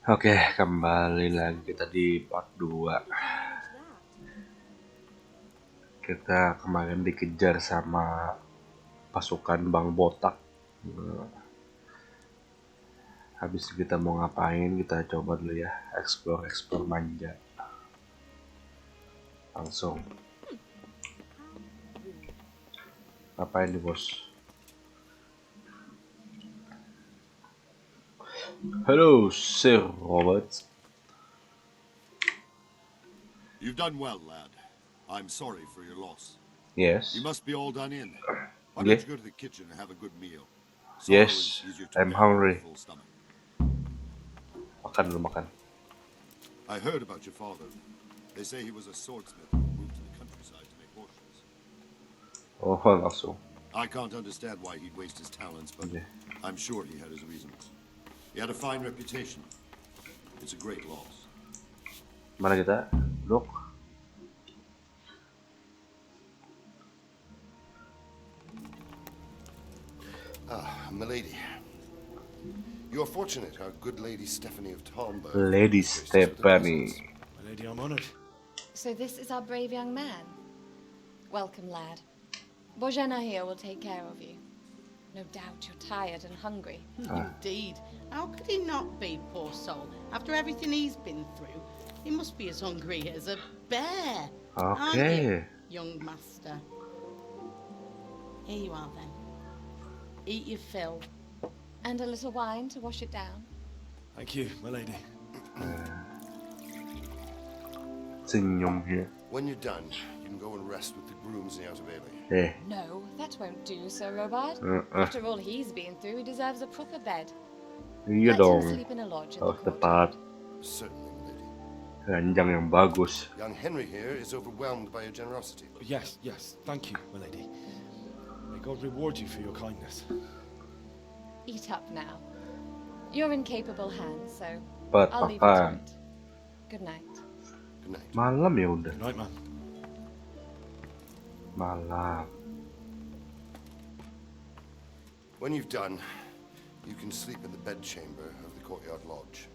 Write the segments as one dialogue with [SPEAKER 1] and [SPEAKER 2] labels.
[SPEAKER 1] Oke, kembali lagi kita di part 2. Kita kemarin dikejar sama pasukan Bang Botak. Habis kita mau ngapain, kita coba dulu ya, explore manja. Langsung. Ngapain nih, bos? Halo, Sir Robert.
[SPEAKER 2] You've done well, lad. I'm sorry for your loss.
[SPEAKER 1] Yes.
[SPEAKER 2] You must be all done in. Why
[SPEAKER 1] Yeah.
[SPEAKER 2] don't you go to the kitchen and have a good meal?
[SPEAKER 1] Yes,
[SPEAKER 2] Sorrow is easier to
[SPEAKER 1] I'm
[SPEAKER 2] bear
[SPEAKER 1] hungry.
[SPEAKER 2] with a full stomach.
[SPEAKER 1] Makan dulu, makan.
[SPEAKER 2] I heard about your father. They say he was a swordsmith who moved to the countryside to make horses.
[SPEAKER 1] Oh, langsung.
[SPEAKER 2] I can't understand why he'd waste his talents, but
[SPEAKER 1] Yeah.
[SPEAKER 2] I'm sure he had his reasons. He had a fine reputation. It's a great loss.
[SPEAKER 1] Mana kita? Look.
[SPEAKER 2] Milady. You are fortunate our good lady Stephanie of Talmberg.
[SPEAKER 1] Lady Stephanie.
[SPEAKER 3] My lady, I'm honored.
[SPEAKER 4] So this is our brave young man. Welcome, lad. Bojana here will take care of you. No doubt you're tired and hungry.
[SPEAKER 5] Indeed. How could he not be, poor soul? After everything he's been through, he must be as hungry as a bear. Aren't you, young master? Here you are, then. Eat your fill.
[SPEAKER 4] And a little wine to wash it down.
[SPEAKER 3] Thank you, my lady.
[SPEAKER 1] Senyum here.
[SPEAKER 2] When you're done, you can go and rest with the grooms in the outer bailey.
[SPEAKER 4] No, that won't do, Sir Robard. After all he's been through, he deserves a proper bed.
[SPEAKER 1] Iya
[SPEAKER 4] Let
[SPEAKER 1] dong.
[SPEAKER 4] him sleep in a lodge in the
[SPEAKER 1] Harus
[SPEAKER 4] courtyard.
[SPEAKER 1] tepat.
[SPEAKER 2] Certainly, milady.
[SPEAKER 1] Ranjang yang bagus.
[SPEAKER 2] Young Henry here is overwhelmed by your generosity.
[SPEAKER 3] Yes, thank you, my lady. May God reward you for your kindness.
[SPEAKER 4] Eat up now. You're in capable hands, so
[SPEAKER 1] Cepat
[SPEAKER 4] I'll leave you to
[SPEAKER 1] makan.
[SPEAKER 4] it. Good night.
[SPEAKER 2] Good night.
[SPEAKER 1] Malam ya udah.
[SPEAKER 3] Good night, man.
[SPEAKER 1] Malam.
[SPEAKER 2] When you've done, you can sleep in the bedchamber of the courtyard lodge.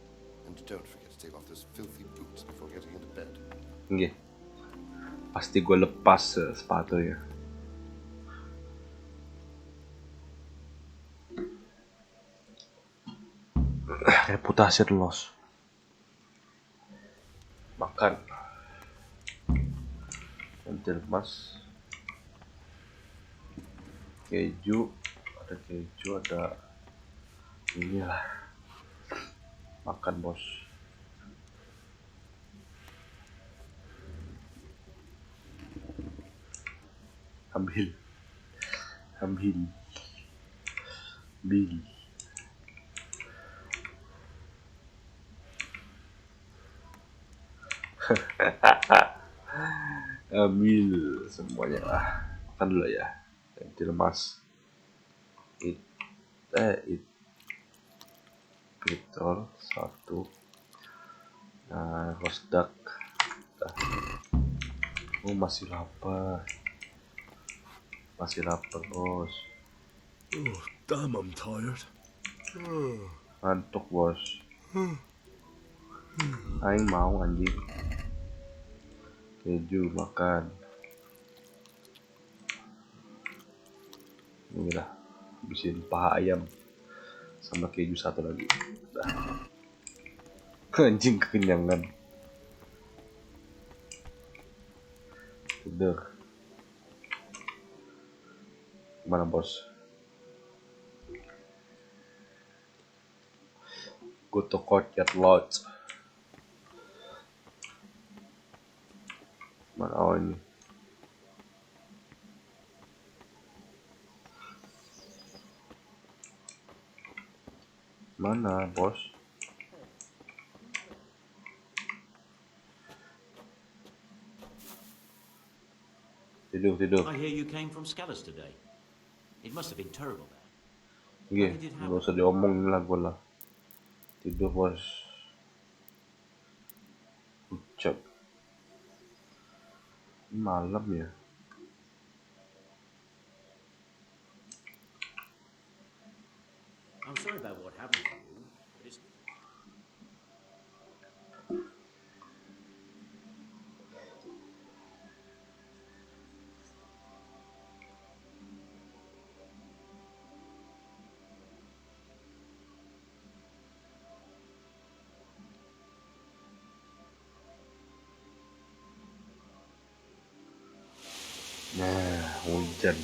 [SPEAKER 2] And don't forget to take off those filthy boots before getting into bed.
[SPEAKER 1] Nggih. Pasti gue lepas sepatunya. Reputasi loss. Makan. Lentil mas. Keju. Ada keju, ada inilah. Makan, bos. Ambil. Bil. Ambil semuanya lah. Makan dulu ya. Lentil mas. Beetle satu. Nah, roast duck. Oh, masih lapar, bos.
[SPEAKER 3] Oh, damn, I'm tired.
[SPEAKER 1] Ngantuk, bos. Aing mau anjing. Keju makan. Ini lah, habisin paha ayam sama keju satu lagi. Udah. Anjing kekenyangan. Tidur. Gimana, bos? Go to courtyard lodge. Mana ini? Mana, bos? Tidur.
[SPEAKER 6] I hear you came from Scallas today. It must have been terrible there.
[SPEAKER 1] Iya, nggak usah diomongin lah gue lah. Tidur, bos. Ucap. Malam ya.
[SPEAKER 6] I'm sorry about what happened to you, but it's...
[SPEAKER 1] Hujan.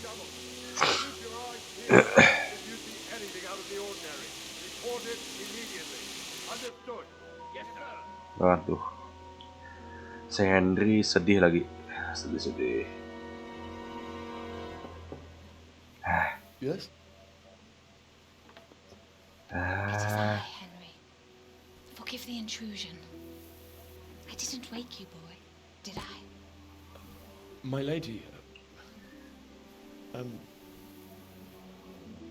[SPEAKER 1] Waduh, si Henry sedih lagi, sedih.
[SPEAKER 3] Yes?
[SPEAKER 4] It is I, Henry. Forgive the intrusion. I didn't wake you, boy, did I?
[SPEAKER 3] My lady.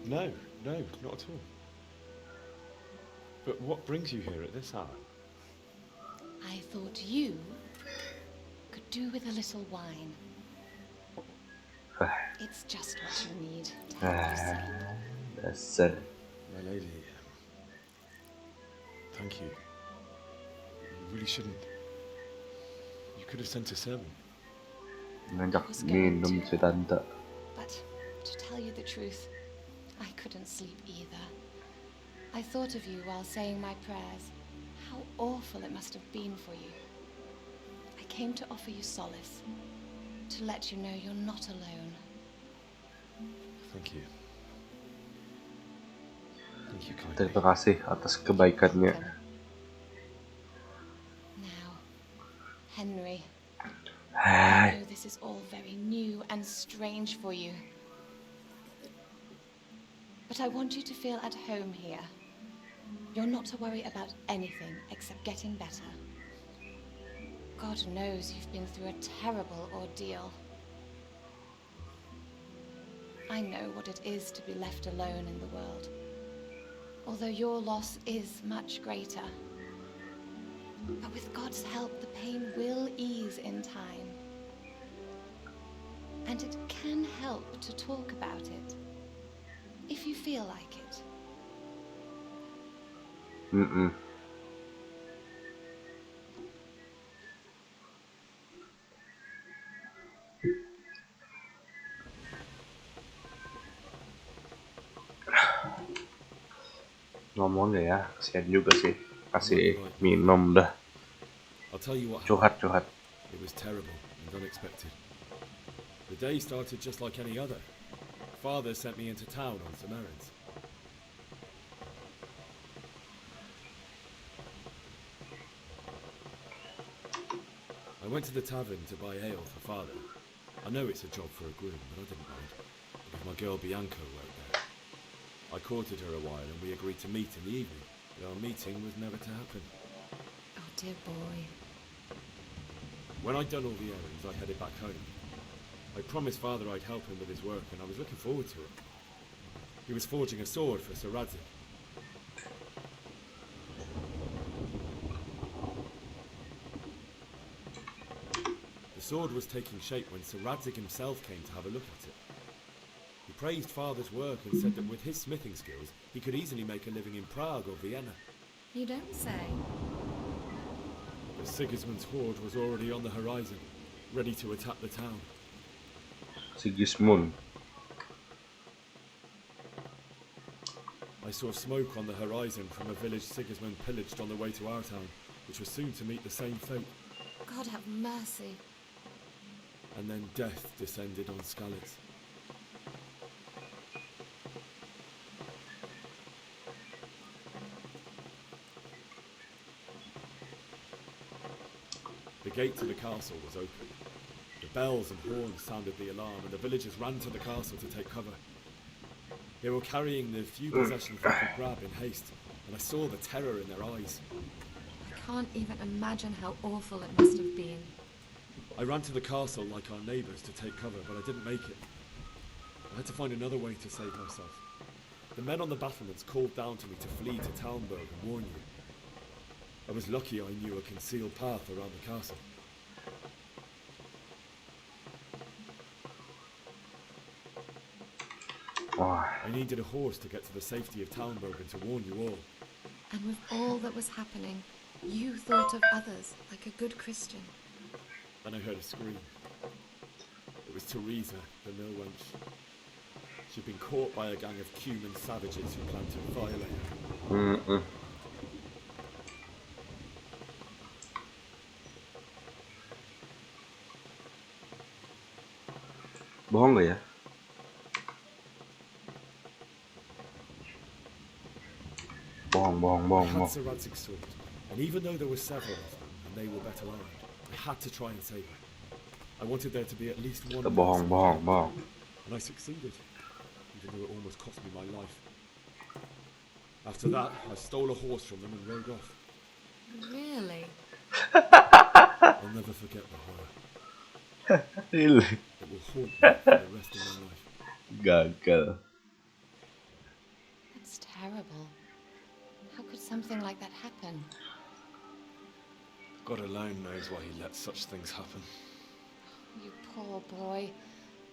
[SPEAKER 3] No, not at all. But what brings you here at this hour?
[SPEAKER 4] I thought you could do with a little wine. It's just what you need to help you sleep.
[SPEAKER 1] Dasar.
[SPEAKER 3] My lady, thank you. You really shouldn't. You could have sent a servant.
[SPEAKER 1] Ngajak minum si tante.
[SPEAKER 4] But to tell you the truth, I couldn't sleep either. I thought of you while saying my prayers. How awful it must have been for you. I came to offer you solace, to let you know you're not alone.
[SPEAKER 3] Thank you. Thank you kindly.
[SPEAKER 1] Terima kasih atas kebaikannya.
[SPEAKER 4] Now, Henry,
[SPEAKER 1] Hai.
[SPEAKER 4] I know this is all very new and strange for you. But I want you to feel at home here. You're not to worry about anything except getting better. God knows you've been through a terrible ordeal. I know what it is to be left alone in the world, although your loss is much greater. But with God's help, the pain will ease in time. And it can help to talk about it, if you feel like it.
[SPEAKER 1] Ngomong ya, kasihan juga sih. Kasih minum dah.
[SPEAKER 3] I'll tell you what happened.
[SPEAKER 1] Curhat.
[SPEAKER 3] It was terrible and unexpected. The day started just like any other. Father sent me into town on some errands. I went to the tavern to buy ale for Father. I know it's a job for a groom, but I didn't mind, because my girl Bianca worked there. I courted her a while and we agreed to meet in the evening, but our meeting was never to happen.
[SPEAKER 4] Oh, dear boy.
[SPEAKER 3] When I'd done all the errands, I headed back home. I promised Father I'd help him with his work, and I was looking forward to it. He was forging a sword for Sir Radzik. The sword was taking shape when Sir Radzik himself came to have a look at it. He praised Father's work and said that with his smithing skills, he could easily make a living in Prague or Vienna.
[SPEAKER 4] You don't say.
[SPEAKER 3] But Sigismund's horde was already on the horizon, ready to attack the town.
[SPEAKER 1] Sigismund.
[SPEAKER 3] I saw smoke on the horizon from a village Sigismund pillaged on the way to our town, which was soon to meet the same fate.
[SPEAKER 4] God have mercy.
[SPEAKER 3] And then death descended on Skalitz. The gate to the castle was open. The bells and horns sounded the alarm, and the villagers ran to the castle to take cover. They were carrying the few possessions they could grab in haste, and I saw the terror in their eyes.
[SPEAKER 4] I can't even imagine how awful it must have been.
[SPEAKER 3] I ran to the castle like our neighbours to take cover, but I didn't make it. I had to find another way to save myself. The men on the battlements called down to me to flee to Talmberg and warn you. I was lucky I knew a concealed path around the castle. I needed a horse to get to the safety of Talmberg and to warn you all.
[SPEAKER 4] And with all that was happening, you thought of others like a good Christian.
[SPEAKER 3] Then I heard a scream. It was Teresa, the mill wench. She'd been caught by a gang of Cuman savages who planned to violate her.
[SPEAKER 1] Bohong gak ya?
[SPEAKER 3] I had Sir Radzig's sword, and even though there were several of them, and they were better armed, I had to try and save her. I wanted there to be at least one person, and I succeeded, even though it almost cost me my life. After that, I stole a horse from them and rode off.
[SPEAKER 4] Really?
[SPEAKER 3] I'll never forget the horror.
[SPEAKER 1] Really?
[SPEAKER 3] It will haunt me for the rest of my life.
[SPEAKER 1] Gagal.
[SPEAKER 4] That's terrible. How could something like that happen?
[SPEAKER 3] God alone knows why he lets such things happen.
[SPEAKER 4] You poor boy.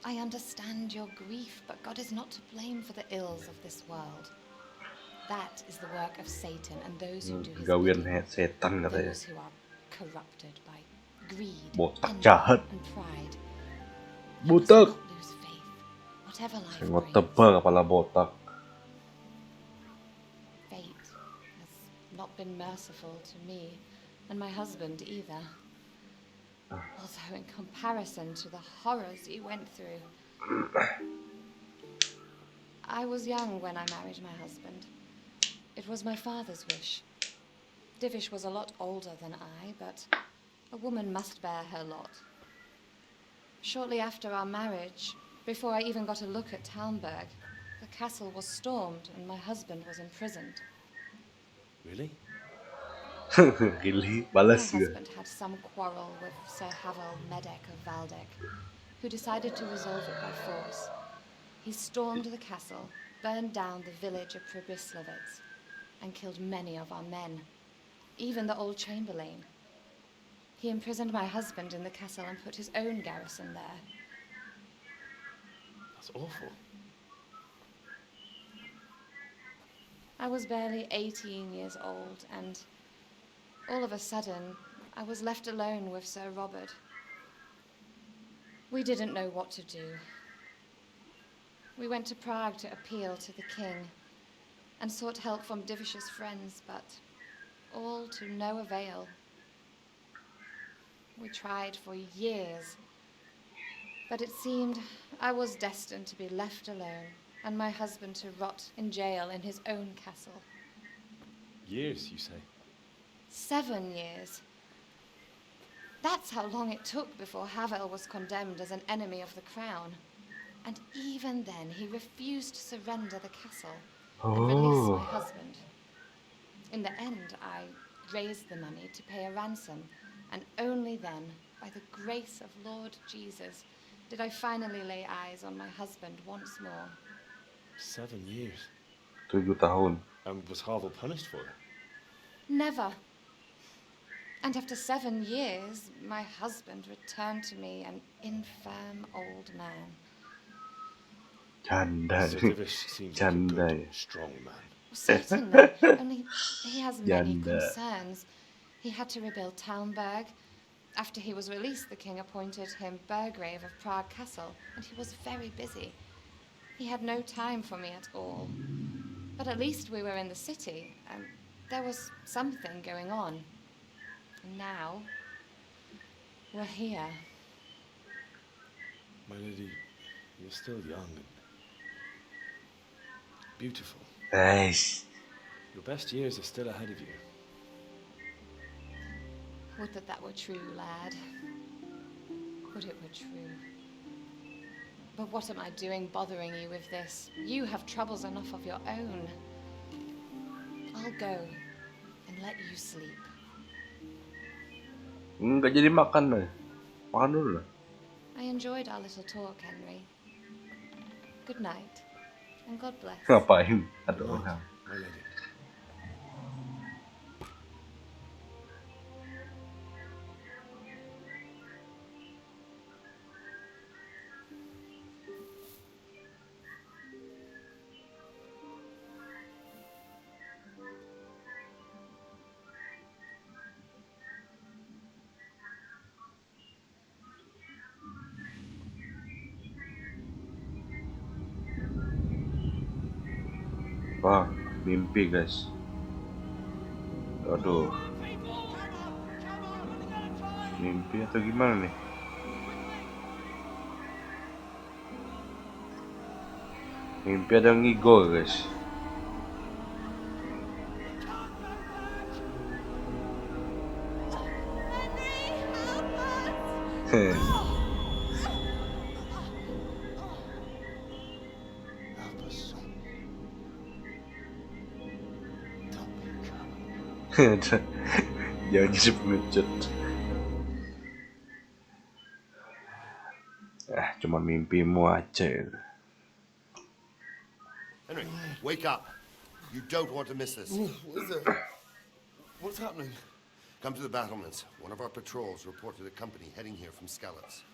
[SPEAKER 4] I understand your grief, but God is not to blame for the ills of this world. That is the work of Satan and those who do his
[SPEAKER 1] Gawian
[SPEAKER 4] bidding.
[SPEAKER 1] setan katanya.
[SPEAKER 4] Those who are corrupted by greed,
[SPEAKER 1] Botak
[SPEAKER 4] envy,
[SPEAKER 1] jahat.
[SPEAKER 4] and pride.
[SPEAKER 1] Botak.
[SPEAKER 4] You must not lose faith, whatever life
[SPEAKER 1] Sengot
[SPEAKER 4] brings.
[SPEAKER 1] tebal kepala botak.
[SPEAKER 4] Fate has not been merciful to me and my husband either. Although in comparison to the horrors you went through. I was young when I married my husband. It was my father's wish. Divish was a lot older than I, but a woman must bear her lot. Shortly after our marriage, before I even got a look at Talmberg, the castle was stormed and my husband was imprisoned.
[SPEAKER 3] Really?
[SPEAKER 1] Really?
[SPEAKER 4] My
[SPEAKER 1] Balas juga.
[SPEAKER 4] husband had some quarrel with Sir Havel Medek of Valdek, who decided to resolve it by force. He stormed the castle, burned down the village of Pribyslavitz, and killed many of our men, even the old chamberlain. He imprisoned my husband in the castle and put his own garrison there.
[SPEAKER 3] That's awful.
[SPEAKER 4] I was barely 18 years old, and all of a sudden, I was left alone with Sir Robert. We didn't know what to do. We went to Prague to appeal to the king and sought help from Divish's friends, but all to no avail. We tried for years, but it seemed I was destined to be left alone and my husband to rot in jail in his own castle.
[SPEAKER 3] Years, you say?
[SPEAKER 4] 7 years. That's how long it took before Havel was condemned as an enemy of the crown. And even then, he refused to surrender the castle and release my husband. In the end, I raised the money to pay a ransom, and only then, by the grace of Lord Jesus, did I finally lay eyes on my husband once more.
[SPEAKER 3] 7 years.
[SPEAKER 1] 7 tahun.
[SPEAKER 3] And was Havel punished for it?
[SPEAKER 4] Never. And after 7 years, my husband returned to me an infirm old man.
[SPEAKER 1] Janda.
[SPEAKER 3] Sir Divish seems like a
[SPEAKER 1] Janda.
[SPEAKER 3] good, strong man.
[SPEAKER 4] Certainly, only he has many
[SPEAKER 1] Janda.
[SPEAKER 4] concerns. He had to rebuild Talmberg. After he was released, the king appointed him Burgrave of Prague Castle, and he was very busy. He had no time for me at all. But at least we were in the city, and there was something going on. And now, we're here.
[SPEAKER 3] My lady, you're still young and beautiful.
[SPEAKER 1] Guys.
[SPEAKER 3] Your best years are still ahead of you.
[SPEAKER 4] Would that were true, lad. Would it were true. But what am I doing bothering you with this? You have troubles enough of your own. I'll go and let you sleep.
[SPEAKER 1] Enggak jadi makan lah. Makan dulu lah.
[SPEAKER 4] I enjoyed our little talk, Henry. Good night, and God bless.
[SPEAKER 1] Ngapain? Ada
[SPEAKER 3] Good night,
[SPEAKER 1] orang.
[SPEAKER 3] my lady.
[SPEAKER 1] Wah, mimpi guys. Aduh. Mimpi atau gimana nih? Mimpi ada ngigol guys.
[SPEAKER 2] Help us, son. Don't be a coward.
[SPEAKER 1] Jangan jadi pengecut. Cuma mimpimu aja itu.
[SPEAKER 2] Henry, wake up. You don't want to miss this.
[SPEAKER 7] What is it? What's happening?
[SPEAKER 2] Come to the battlements. One of our patrols reported a company heading here from Skalitz.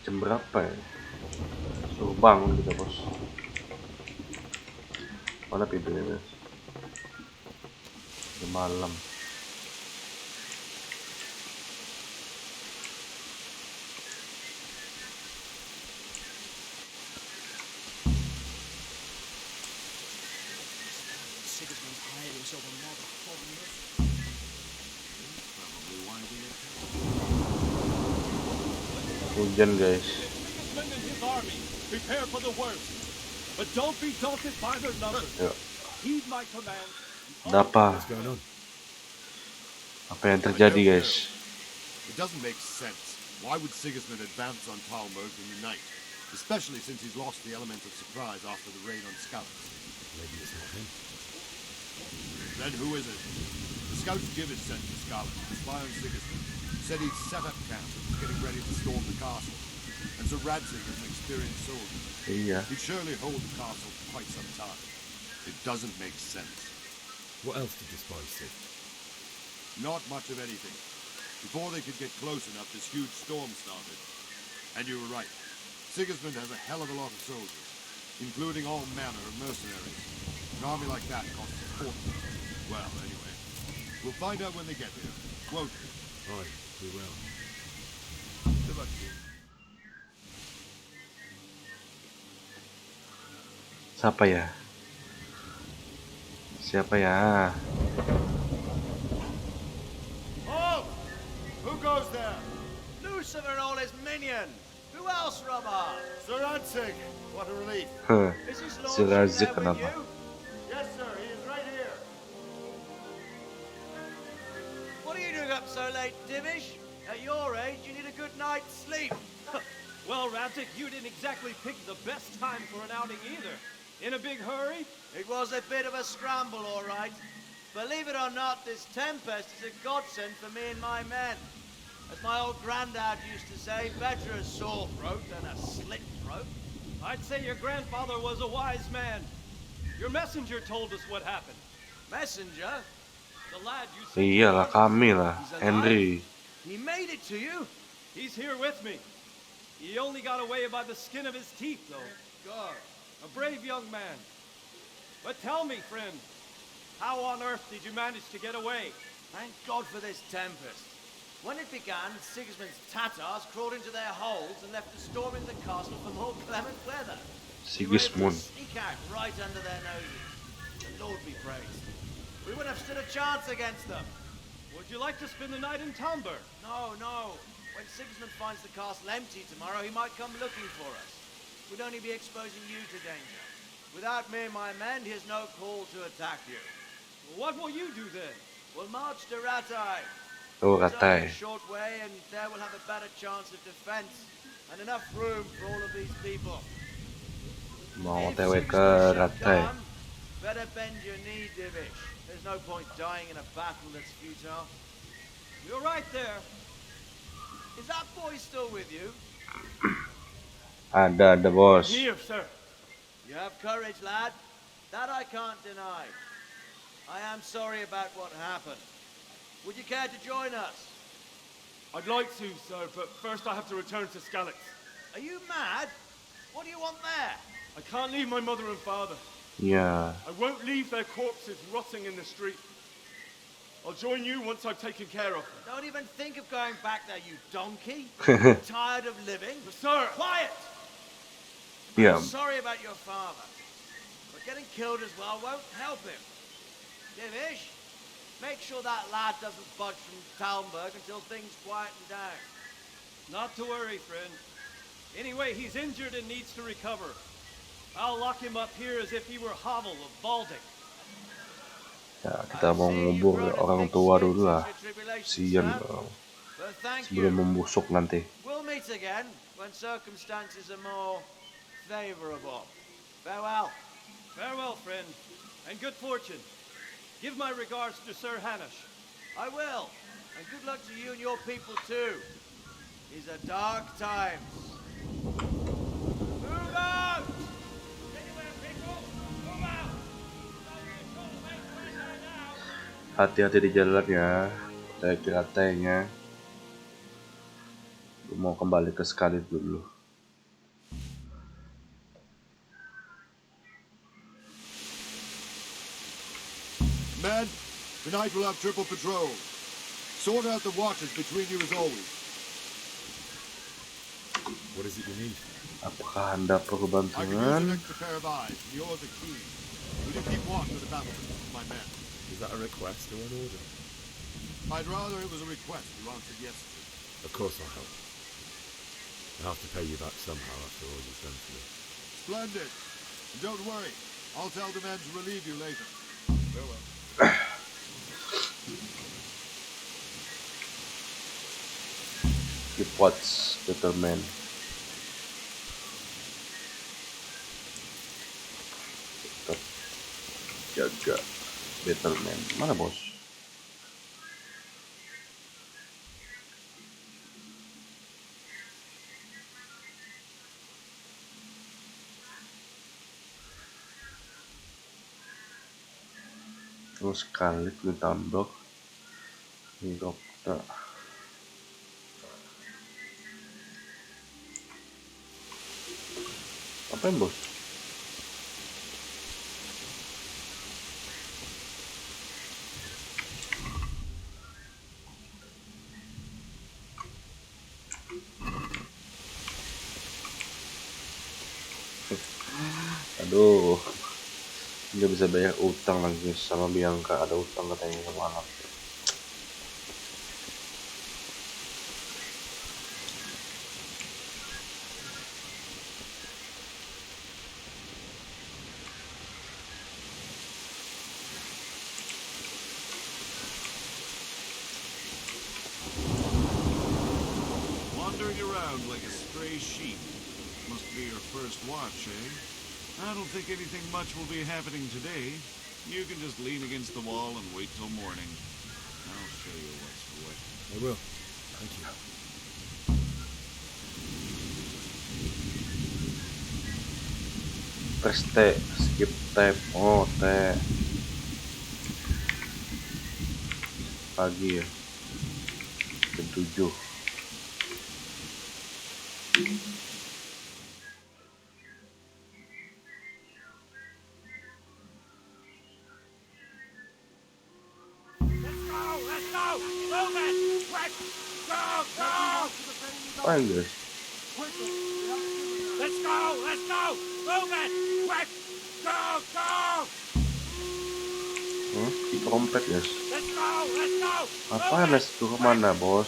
[SPEAKER 1] Jam berapa ya? Suruh bangun kita, bos. Mana pintunya, guys? Udah malam.
[SPEAKER 8] Sigismund hired himself a motherfucker. Probably why he
[SPEAKER 1] Hujan, guys.
[SPEAKER 3] Sigismund and his army prepare for the worst, but don't be daunted by their numbers.
[SPEAKER 1] Yuk.
[SPEAKER 3] Heed my command.
[SPEAKER 1] Ada apa?
[SPEAKER 3] What's going on?
[SPEAKER 1] Apa yang terjadi, guys?
[SPEAKER 7] It doesn't make sense. Why would Sigismund advance on Talmberg in the night? Especially since he's lost the element of surprise after the raid on Skalitz.
[SPEAKER 3] Maybe it's not him.
[SPEAKER 7] Then who is it? The scouts Gibbs sent to Skalitz to spy on Sigismund. Said he'd set up camp and was getting ready to storm the castle. And so Radzig is an experienced soldier.
[SPEAKER 1] Iya.
[SPEAKER 7] He'd surely hold the castle for quite some time. It doesn't make sense.
[SPEAKER 3] What else did the spies see?
[SPEAKER 7] Not much of anything. Before they could get close enough, this huge storm started. And you were right. Sigismund has a hell of a lot of soldiers, including all manner of mercenaries. An army like that costs a fortune. Well, anyway, we'll find out when they get here, won't we?
[SPEAKER 3] Aye, we will.
[SPEAKER 7] Good luck to you.
[SPEAKER 1] Siapa ya? Siapa ya?
[SPEAKER 9] Oh! Who goes there? Lucifer and all his minions. Who else, Robert?
[SPEAKER 2] Sir Radzig, what a relief.
[SPEAKER 9] Is his
[SPEAKER 1] Si
[SPEAKER 9] lordship
[SPEAKER 1] Radzig
[SPEAKER 9] there with
[SPEAKER 1] kenapa?
[SPEAKER 9] you?
[SPEAKER 2] Yes, sir, he is right here.
[SPEAKER 9] What are you doing up so late, Divish? At your age, you need a good night's sleep.
[SPEAKER 10] Well, Radzig, you didn't exactly pick the best time for an outing either. In a big hurry?
[SPEAKER 9] It was a bit of a scramble, all right. Believe it or not, this tempest is a godsend for me and my men. As my old granddad used to say, better a sore throat than a slit throat.
[SPEAKER 10] I'd say your grandfather was a wise man. Your messenger told us what happened.
[SPEAKER 9] Messenger?
[SPEAKER 10] The lad you sent.
[SPEAKER 1] Iyalah kami lah,
[SPEAKER 9] He's alive?
[SPEAKER 1] Henry.
[SPEAKER 9] He made it to you?
[SPEAKER 10] He's here with me. He only got away by the skin of his teeth, though.
[SPEAKER 9] God.
[SPEAKER 10] A brave young man. But tell me, friend, how on earth did you manage to get away?
[SPEAKER 9] Thank God for this tempest. When it began, Sigismund's Tatars crawled into their holes and left a storm in the castle for more clement weather. We were able to
[SPEAKER 1] Sigismund.
[SPEAKER 9] sneak out right under their noses. The Lord be praised. We wouldn't have stood a chance against them.
[SPEAKER 10] Would you like to spend the night in Talmberg?
[SPEAKER 9] No, no. When Sigismund finds the castle empty tomorrow, he might come looking for us. We'd only be exposing you to danger. Without me and my men, he has no call to attack you.
[SPEAKER 10] What will you do then?
[SPEAKER 9] We'll march to Ratai.
[SPEAKER 1] Oh,
[SPEAKER 9] It's only
[SPEAKER 1] Ratai.
[SPEAKER 9] a short way, and there we'll have a better chance of defense and enough room for all of these people.
[SPEAKER 1] Mau
[SPEAKER 9] If
[SPEAKER 1] TW ke
[SPEAKER 9] Sigismund should
[SPEAKER 1] Ratai.
[SPEAKER 9] come, better bend your knee, Divish. There's no point dying in a battle that's futile.
[SPEAKER 10] You're right there.
[SPEAKER 9] Is that boy still with you?
[SPEAKER 1] Ada, bos.
[SPEAKER 10] Here, sir.
[SPEAKER 9] You have courage, lad. That I can't deny. I am sorry about what happened. Would you care to join us?
[SPEAKER 10] I'd like to, sir, but first I have to return to Skalitz.
[SPEAKER 9] Are you mad? What do you want there?
[SPEAKER 10] I can't leave my mother and father.
[SPEAKER 1] Ya,
[SPEAKER 10] I won't leave their corpses rotting in the street. I'll join you once I've taken care of them.
[SPEAKER 9] Don't even think of going back there, you donkey. Tired of living?
[SPEAKER 10] But sir,
[SPEAKER 9] Quiet!
[SPEAKER 1] ya.
[SPEAKER 9] I'm sorry about your father. But getting killed as well won't help him. Divish, make sure that lad doesn't budge from Talmberg until things quieten down.
[SPEAKER 10] not to worry, friend. Anyway, he's injured and needs to recover. I'll lock him up here as if he were hovel of balding.
[SPEAKER 1] Ya, kita mau ngubur orang tua dulu lah. Sian sebelum membusuk nanti.
[SPEAKER 9] We'll meet again when circumstances are more favorable. Farewell.
[SPEAKER 10] Farewell, friend, and good fortune. Give my regards to Sir Hanush.
[SPEAKER 9] I will, and good luck to you and your people too. These are dark times. Move out!
[SPEAKER 1] Hati-hati di jalan ya, rantai-rantainya. Gue mau kembali ke Gali dulu.
[SPEAKER 7] Men, tonight we'll have triple patrol. Sort out the watches between you as always.
[SPEAKER 3] What is it you need?
[SPEAKER 1] Apakah Anda perlu
[SPEAKER 7] I could use an
[SPEAKER 1] bantuan?
[SPEAKER 7] extra pair of eyes, and yours are keen. Will you keep watch of the battlefield with my men?
[SPEAKER 3] Is that a request or an order?
[SPEAKER 7] I'd rather it was a request you answered yesterday.
[SPEAKER 3] Of course I'll help. I have to pay you back somehow after all you've done for me.
[SPEAKER 7] Splendid. And don't worry, I'll tell the men to relieve you later. Farewell.
[SPEAKER 1] Keep watch, determine. Tetap jaga, determine. Mana bos? Terus kali ditambah ini dokter. Apa yang bos? Aduh, nggak bisa bayar utang lagi sama Bianca. Ada utang katanya kemana?
[SPEAKER 11] Wandering around like a stray sheep. Must be your first watch, eh? I don't think anything much will be happening today. You can just lean against the wall and wait till morning. I'll show you what's what.
[SPEAKER 3] I will. Thank you.
[SPEAKER 1] Press T, skip tab. Oh, T. Pagi ya. Jam 7. Apa yang guys?
[SPEAKER 10] Let's go! Move it! Quick! Go!
[SPEAKER 1] Trompet guys.
[SPEAKER 10] Let's go!
[SPEAKER 1] Apaan es itu kemana bos?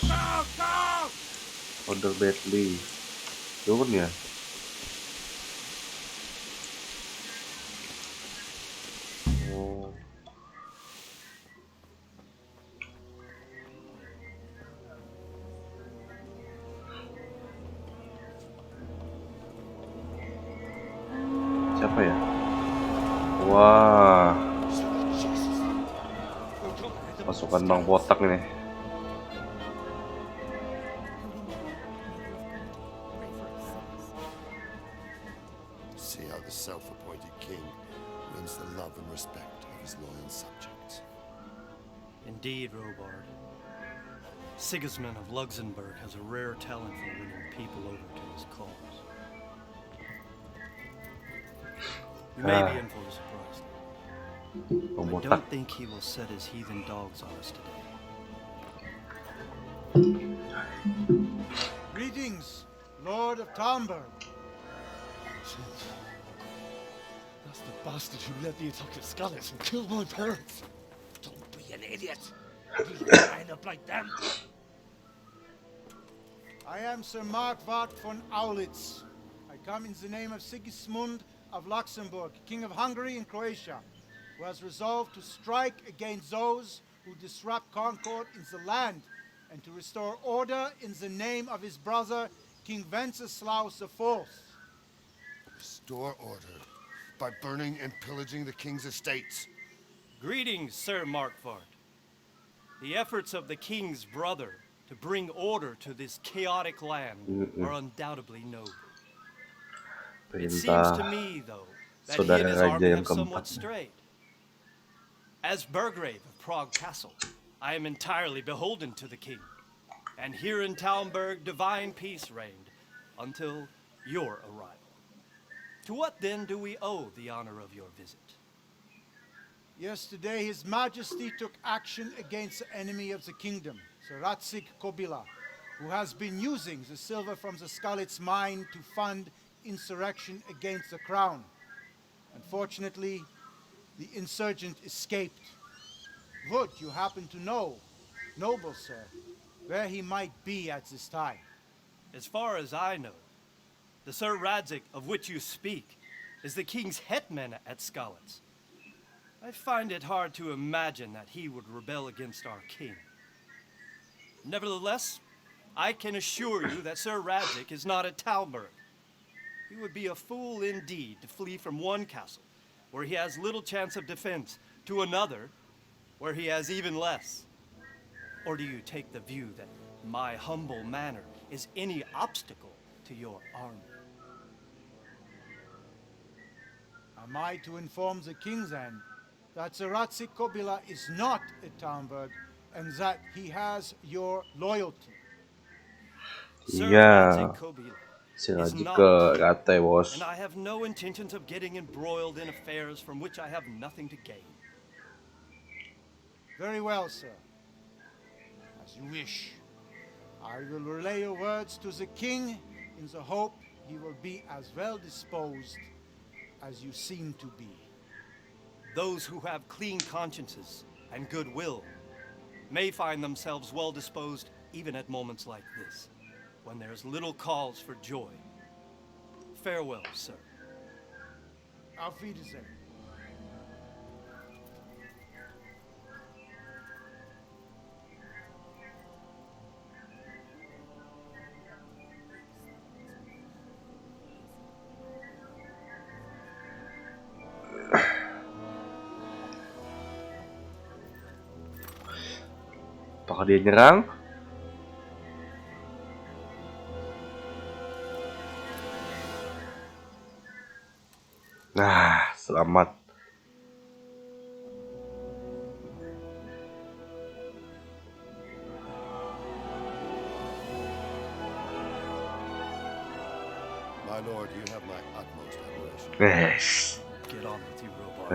[SPEAKER 1] Order badly. Turun ya? Oh. Siapa ya? Wah, pasukan Bang Botak ini.
[SPEAKER 2] See how the self-appointed king wins the love and respect of his loyal subjects.
[SPEAKER 8] Indeed, Robard. Sigismund of Luxembourg has a rare talent for winning people over to his cause. You may be in for a surprise. I don't think he will set his heathen dogs on us today.
[SPEAKER 12] Greetings, Lord of Tamberg.
[SPEAKER 10] That's the bastard who led the attack at Scalis and killed my parents.
[SPEAKER 12] Don't be an idiot. You line up like them. I am Sir Markwart von Aulitz. I come in the name of Sigismund of Luxembourg, King of Hungary and Croatia, who has resolved to strike against those who disrupt concord in the land and to restore order in the name of his brother, King Wenceslaus IV.
[SPEAKER 2] Restore order by burning and pillaging the king's estates.
[SPEAKER 8] Greetings, Sir Markwart. The efforts of the king's brother to bring order to this chaotic land are undoubtedly noble. It seems to me, though, that he and his army have somewhat strayed. As Burgrave of Prague Castle, I am entirely beholden to the king. And here in Talmberg, divine peace reigned until your arrival. To what then do we owe the honor of your visit?
[SPEAKER 12] Yesterday, His Majesty took action against the enemy of the kingdom, Sir Ratsik Kobila, who has been using the silver from the Skalitz mine to fund insurrection against the crown. Unfortunately, the insurgent escaped. Would you happen to know, noble sir, where he might be at this time?
[SPEAKER 8] As far as I know, the Sir Radzik of which you speak is the king's hetman at Skalitz. I find it hard to imagine that he would rebel against our king. Nevertheless, I can assure you that Sir Radzik is not at Talmberg. He would be a fool indeed to flee from one castle, where he has little chance of defense, to another, where he has even less. Or do you take the view that my humble manner is any obstacle to your army?
[SPEAKER 12] Am I to inform the king then that Sir Ratsik Kobila is not at Talmberg and that he has your loyalty?
[SPEAKER 8] Yeah.
[SPEAKER 1] Is not,
[SPEAKER 8] and I have no intentions of getting embroiled in affairs from which I have nothing to gain.
[SPEAKER 12] Very well, sir. As you wish. I will relay your words to the king in the hope he will be as well disposed as you seem to be.
[SPEAKER 8] Those who have clean consciences and goodwill may find themselves well disposed even at moments like this, when there's little cause for joy. Farewell, sir.
[SPEAKER 12] Auf Wiedersehen.
[SPEAKER 1] Apakah dia nyerang? Nah, selamat.
[SPEAKER 2] My lord, you have my utmost admiration.
[SPEAKER 1] Yes.
[SPEAKER 8] Get on with you, robot.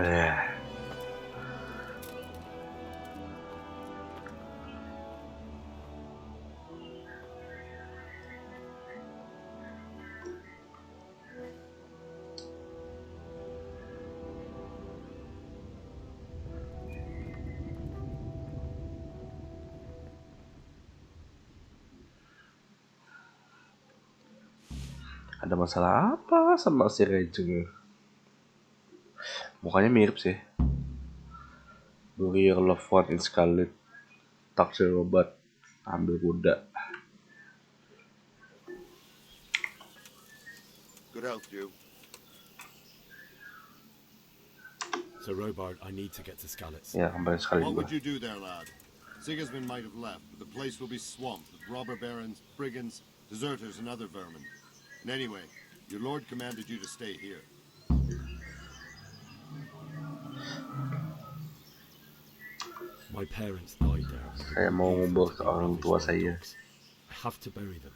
[SPEAKER 1] Ada masalah apa sama si Rejeng? Mukanya mirip sih. Warrior Love One in Scarlet. Taksi robot. Ambil kuda.
[SPEAKER 2] Good health, you.
[SPEAKER 3] So, Robard, I need to get to Skalitz.
[SPEAKER 1] Ya, kembali sekali
[SPEAKER 7] What
[SPEAKER 1] juga.
[SPEAKER 7] would you do there, lad? Sigismund might have left, but the place will be swamped with robber barons, brigands, deserters, and other vermin. And anyway, your lord commanded you to stay here.
[SPEAKER 3] My parents died there.
[SPEAKER 1] Saya mau ngubur ke orang tua saya.
[SPEAKER 3] I have to bury them.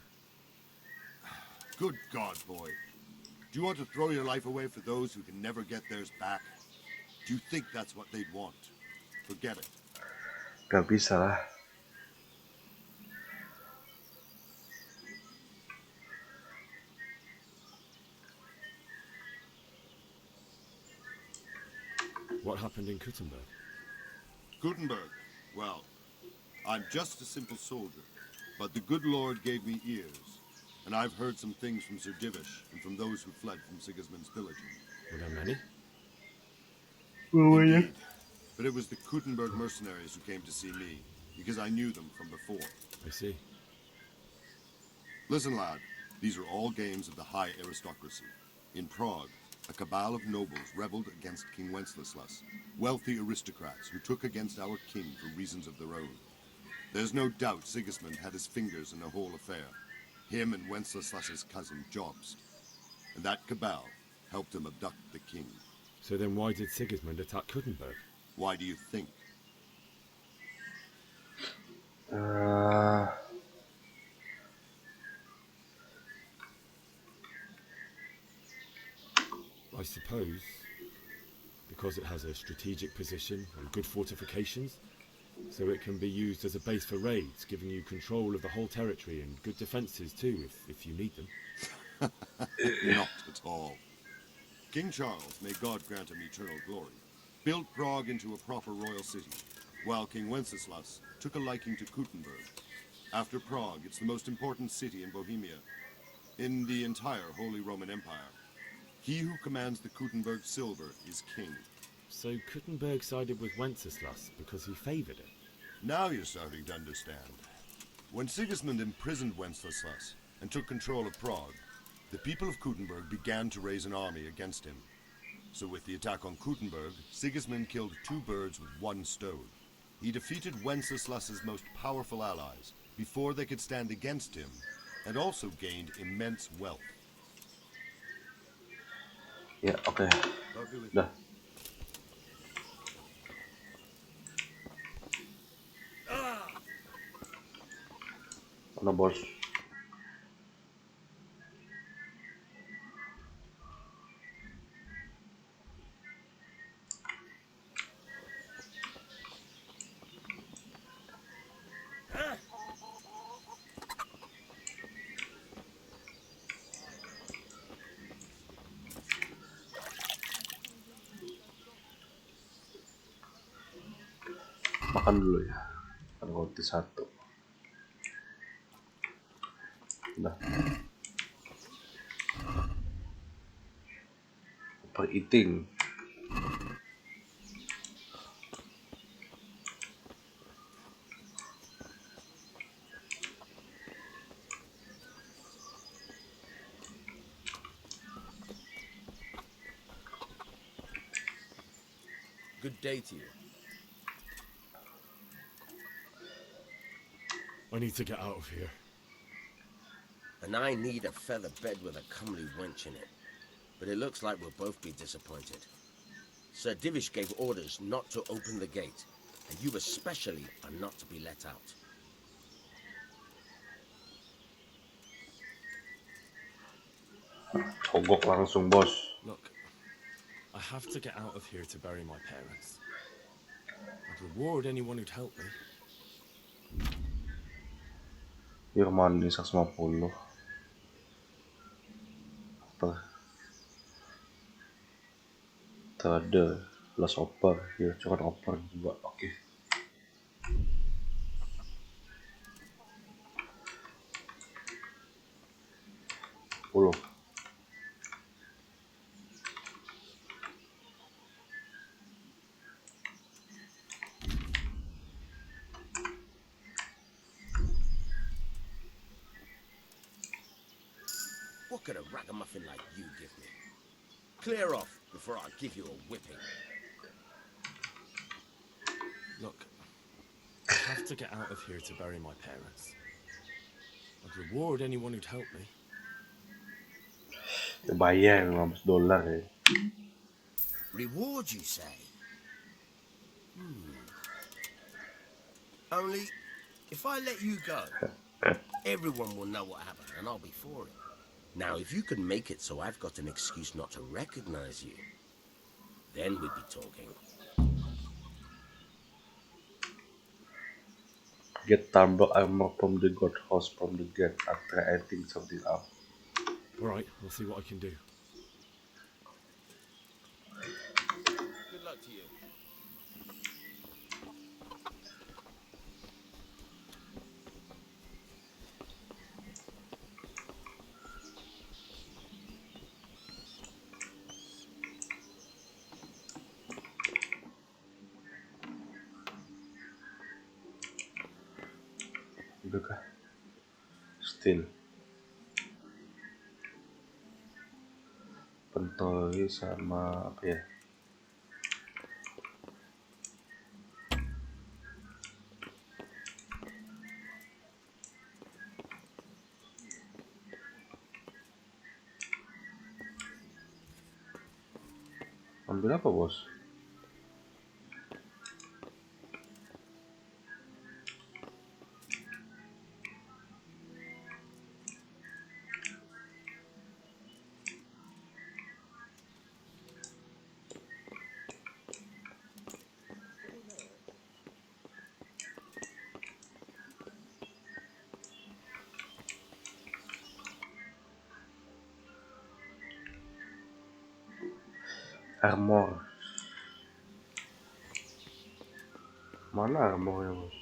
[SPEAKER 7] Good God, boy. Do you want to throw your life away for those who can never get theirs back? Do you think that's what they'd want? Forget it.
[SPEAKER 1] Gak bisa lah.
[SPEAKER 3] What happened in Kuttenberg?
[SPEAKER 7] Gutenberg? Well, I'm just a simple soldier. But the good Lord gave me ears, and I've heard some things from Sir Divish and from those who fled from Sigismund's pillaging.
[SPEAKER 3] Were there many?
[SPEAKER 7] Indeed. But it was the Kuttenberg mercenaries who came to see me, because I knew them from before.
[SPEAKER 3] I see.
[SPEAKER 7] Listen, lad. These are all games of the high aristocracy. In Prague, a cabal of nobles rebelled against King Wenceslas, wealthy aristocrats who took against our king for reasons of their own. There's no doubt Sigismund had his fingers in the whole affair. Him and Wenceslas's cousin, Jobst. And that cabal helped him abduct the king.
[SPEAKER 3] So then why did Sigismund attack Kuttenberg?
[SPEAKER 7] Why do you think?
[SPEAKER 3] I suppose because it has a strategic position and good fortifications, so it can be used as a base for raids, giving you control of the whole territory and good defences too, if you need them.
[SPEAKER 7] Not at all. King Charles, may God grant him eternal glory, built Prague into a proper royal city, while King Wenceslas took a liking to Kuttenberg. After Prague, it's the most important city in Bohemia, in the entire Holy Roman Empire. He who commands the Kuttenberg silver is king.
[SPEAKER 3] So Kuttenberg sided with Wenceslas because he favoured it?
[SPEAKER 7] Now you're starting to understand. When Sigismund imprisoned Wenceslas and took control of Prague, the people of Kuttenberg began to raise an army against him. So with the attack on Kuttenberg, Sigismund killed 2 birds with 1 stone. He defeated Wenceslas's most powerful allies before they could stand against him, and also gained immense wealth.
[SPEAKER 1] Ya, oke. Dah. Mana bos? Makan dulu ya. Makan roti 1. Udah. Overeating.
[SPEAKER 13] Good day to you.
[SPEAKER 3] I need to get out of here.
[SPEAKER 13] And I need a feather bed with a comely wench in it. But it looks like we'll both be disappointed. Sir Divish gave orders not to open the gate, and you especially are not to be let out.
[SPEAKER 1] Ogok langsung, bos.
[SPEAKER 3] Look, I have to get out of here to bury my parents. I'd reward anyone who'd help me.
[SPEAKER 1] Firman ini 150. Apa? Ada plus oper. Ya, cuma oper juga. Oke. Puluh.
[SPEAKER 13] What could a ragamuffin like you give me? Clear off before I give you a whipping.
[SPEAKER 3] Look, I have to get out of here to bury my parents. I'd reward anyone who'd help me.
[SPEAKER 1] Bayar $15 ya.
[SPEAKER 13] Reward, you say? Only, if I let you go, everyone will know what happened, and I'll be for it. Now, if you can make it so I've got an excuse not to recognize you, then we'd be talking.
[SPEAKER 1] Get tumble armor from the god house from the gate after adding something up.
[SPEAKER 3] Alright, we'll see what I can do.
[SPEAKER 13] Good luck to you.
[SPEAKER 1] Udah kah? Steel. Pentol sama apa ya? Ambil apa, bos? Armor. Mana armornya, bos?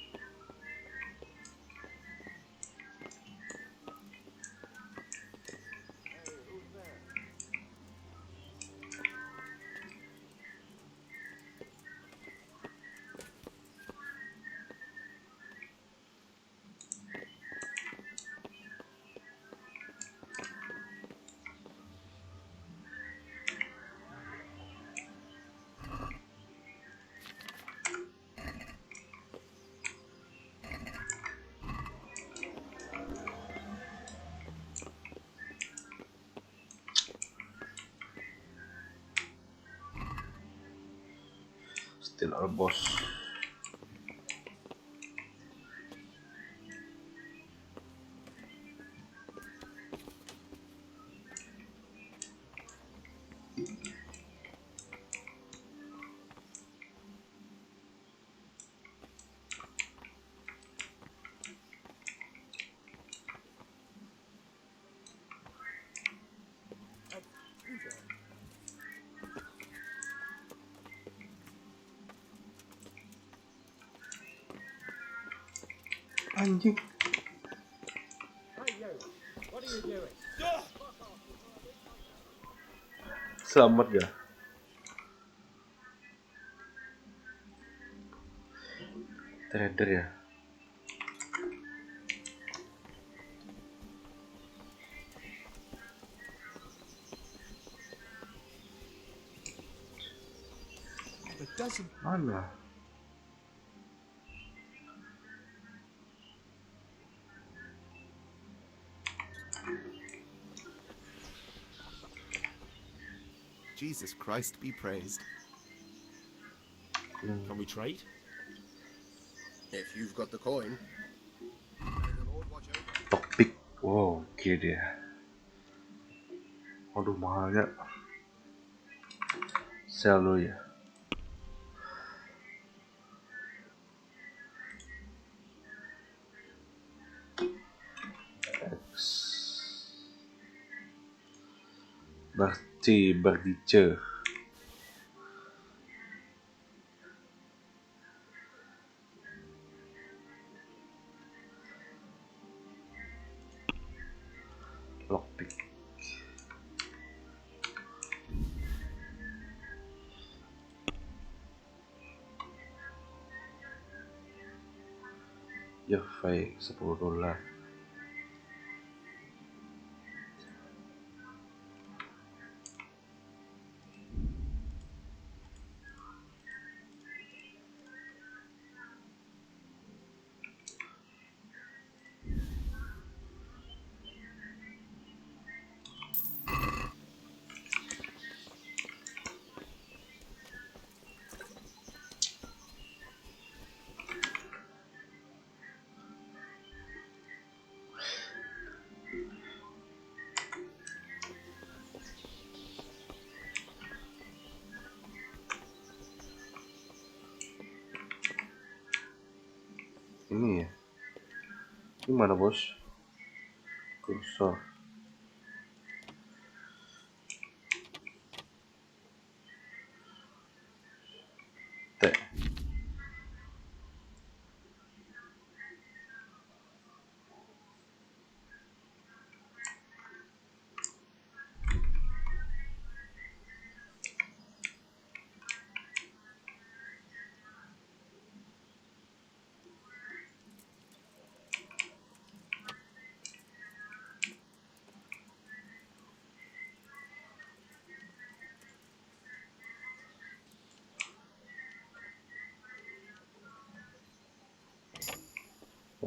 [SPEAKER 1] Still our boss. Anjing. Selamat ya. Trader ya. Mana?
[SPEAKER 14] Jesus Christ be praised.
[SPEAKER 3] Can we trade?
[SPEAKER 13] If you've got the coin.
[SPEAKER 1] Topik. Wow, oke dia. Waduh, mahalnya. Sell dulu ya. Berdice. Lockpick. Ya, baik, $10. Ini ya. Ini mana, bos? Kursor. T.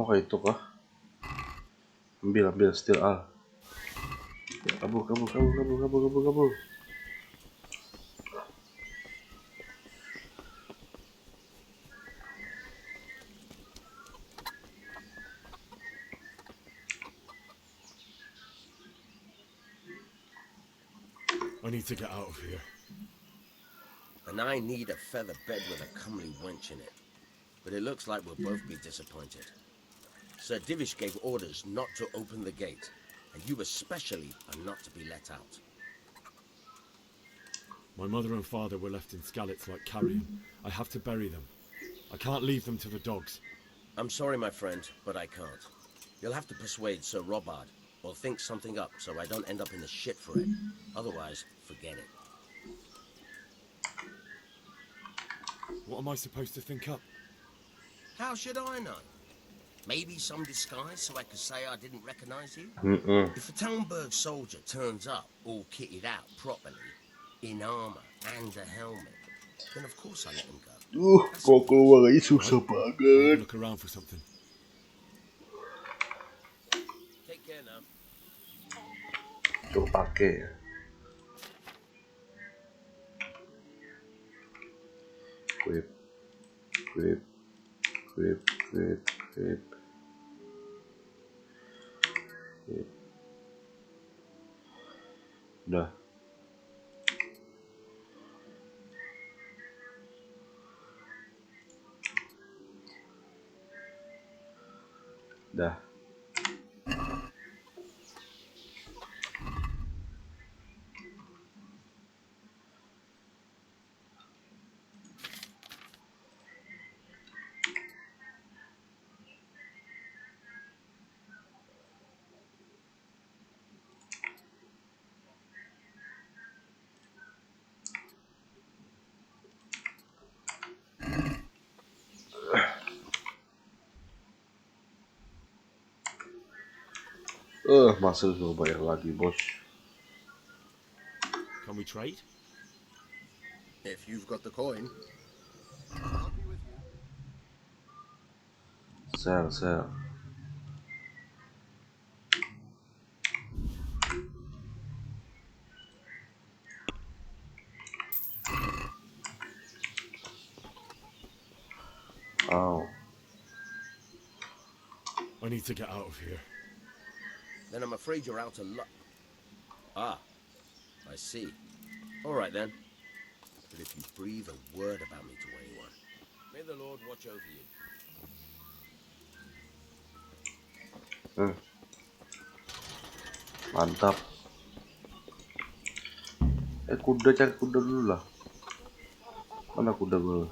[SPEAKER 1] Oh itu kah? Ambil steel al. Ya, kabur.
[SPEAKER 3] I need to get out of here.
[SPEAKER 13] And I need a feather bed with a comely wench in it. But it looks like we'll both be disappointed. Sir Divish gave orders not to open the gate, and you especially are not to be let out.
[SPEAKER 3] My mother and father were left in Skalitz like carrion. I have to bury them. I can't leave them to the dogs.
[SPEAKER 13] I'm sorry, my friend, but I can't. You'll have to persuade Sir Robard, or think something up so I don't end up in the shit for it. Otherwise, forget it.
[SPEAKER 3] What am I supposed to think up?
[SPEAKER 13] How should I know? Maybe some disguise so I could say I didn't recognize you? If a Talmberg soldier turns up all kitted out properly, in armor and a helmet, then of course I let him go.
[SPEAKER 1] Kok keluar aja susah
[SPEAKER 3] I'll
[SPEAKER 1] banget.
[SPEAKER 3] look around for something.
[SPEAKER 13] Take care now.
[SPEAKER 1] Tuh pakai. Equip. Udah. Dah. Masih suruh bayar lagi, bos.
[SPEAKER 3] Can we trade?
[SPEAKER 2] If you've got the coin.
[SPEAKER 1] Sell. Oh.
[SPEAKER 3] I need to get out of here.
[SPEAKER 13] Then I'm afraid you're out of luck. Ah, I see. All right then. But if you breathe a word about me to anyone, may the Lord watch over you.
[SPEAKER 1] Mantap. Cari kuda dulu lah. Mana kuda gue?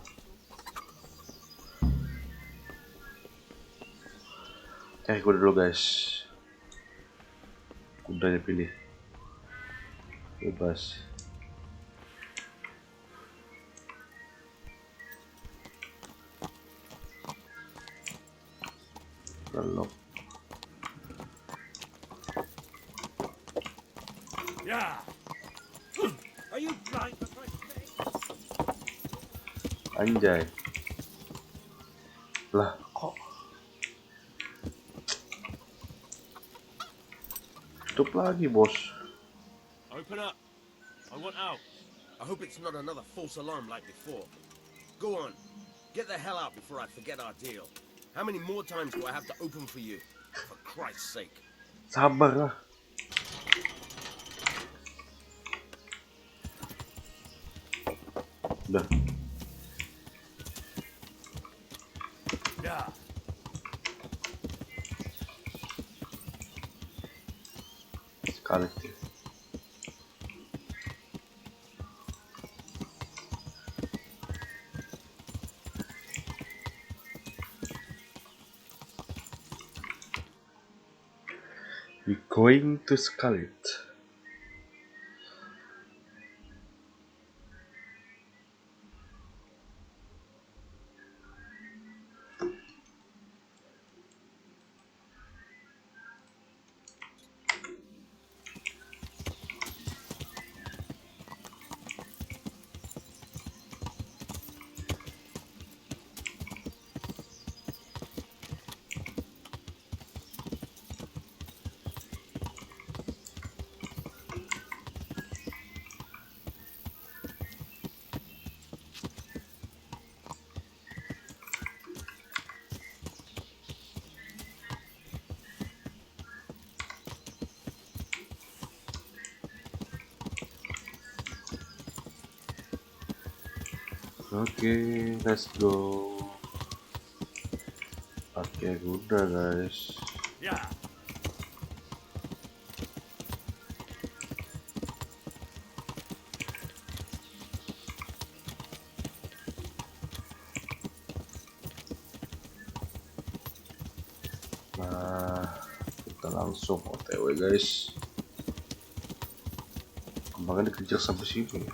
[SPEAKER 1] Cari kuda dulu guys. Kudanya pilih. Bebas. Unlock.
[SPEAKER 10] Yeah. Are you blind for Christ's sake?
[SPEAKER 1] Anjay. Lah, kok tutup lagi, bos.
[SPEAKER 3] Open up. I want out.
[SPEAKER 13] I hope it's not another false alarm like before. Go on. Get the hell out before I forget our deal. How many more times do I have to open for you? For Christ's sake.
[SPEAKER 1] Sabar lah. Udah.
[SPEAKER 10] Yeah.
[SPEAKER 1] Sekali. We're going to Scarlet. Oke, let's go. Pakai kuda guys.
[SPEAKER 3] Ya.
[SPEAKER 1] Nah, kita langsung OTW guys. Kemarin dikejar sampai sini.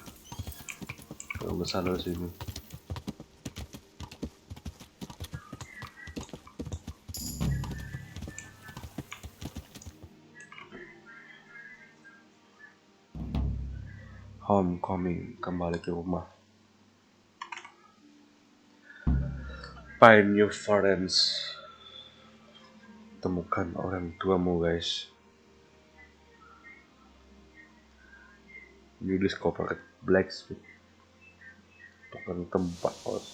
[SPEAKER 1] Kalau nggak salah sini. Homecoming, kembali ke rumah. Find your friends. Temukan orang tuamu guys. You discovered blacksmith. Tukang tempat bos.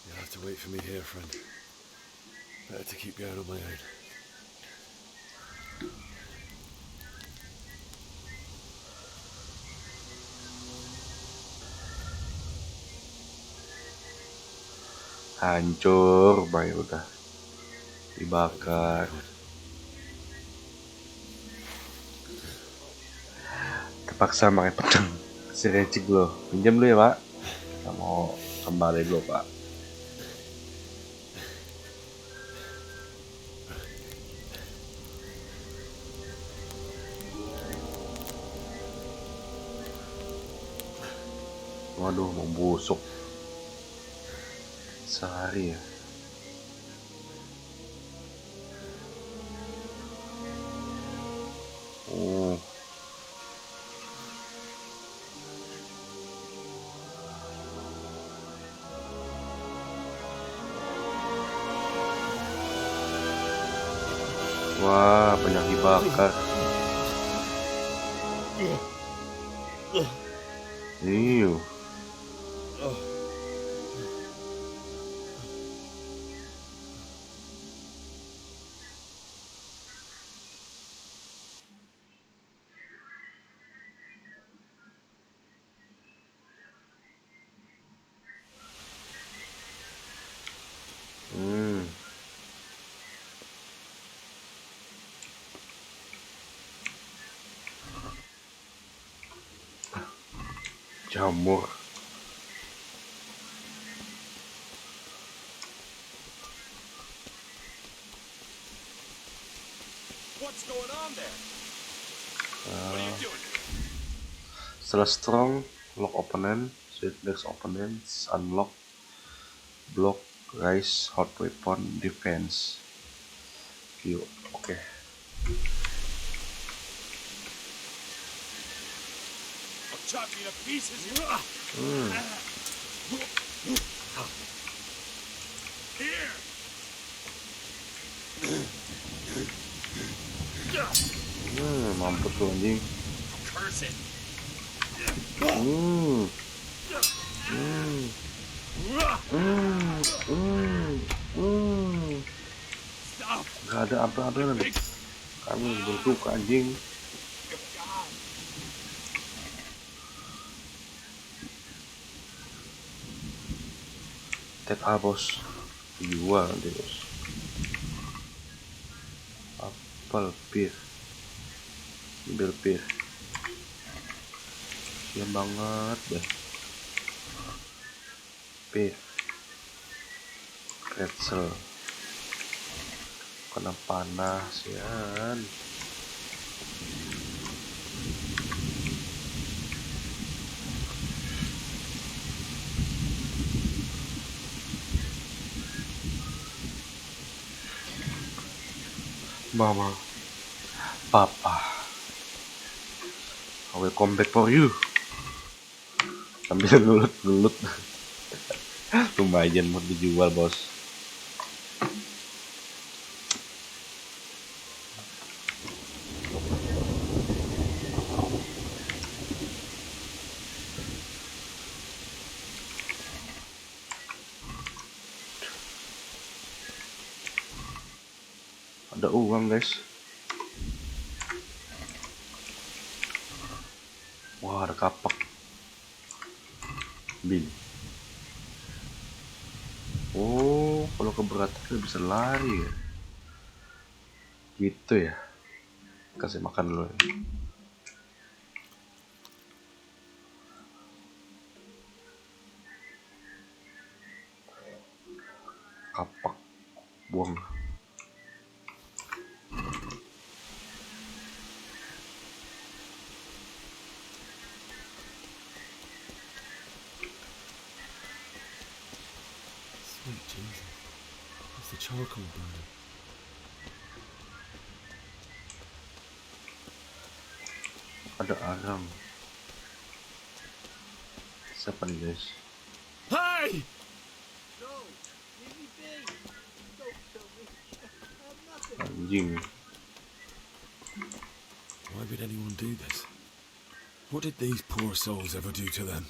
[SPEAKER 3] You'll have to wait for me here, friend. Better to keep going on my own.
[SPEAKER 1] Hancur, bay udah dibakar. Terpaksa pakai pedang. Si recik lo, pinjam dulu ya pak. Kita mau kembali dulu pak. Waduh, mau busuk. Sehari ya. Oh. Wah, banyak dibakar. Iyo. Jamur.
[SPEAKER 10] What's going on there? What are you doing?
[SPEAKER 1] Setelah strong, lock opponent, sweet next opponents, unlock, block, rise, hot weapon, defense. Yuk, oke.
[SPEAKER 10] I'll chop you to pieces. Here.
[SPEAKER 1] Mampus tuh anjing.
[SPEAKER 10] Curse it.
[SPEAKER 1] Gak ada apa-apa nih. Kamu bentuk anjing. Take A bos. Jual nanti bos. Apel pir. Ambil pir. Siap banget deh. Pir. Pretzel. Kena panas ya. Mama, Papa, I will come back for you. Sambil ngelut-ngelut. Lumayan mau dijual bos. Ada uang guys. Wah, ada kapak. Bin. Oh, kalau keberatan bisa lari ya. Gitu ya. Kasih makan dulu. Kapak. Buang.
[SPEAKER 3] Sweet Jesus. It's the charcoal burner.
[SPEAKER 1] Ada arang. Siapa nih guys?
[SPEAKER 3] Hey!
[SPEAKER 9] No, leave me be. Don't kill me. I'm nothing.
[SPEAKER 1] Anjing.
[SPEAKER 3] Why would anyone do this? What did these poor souls ever do to them?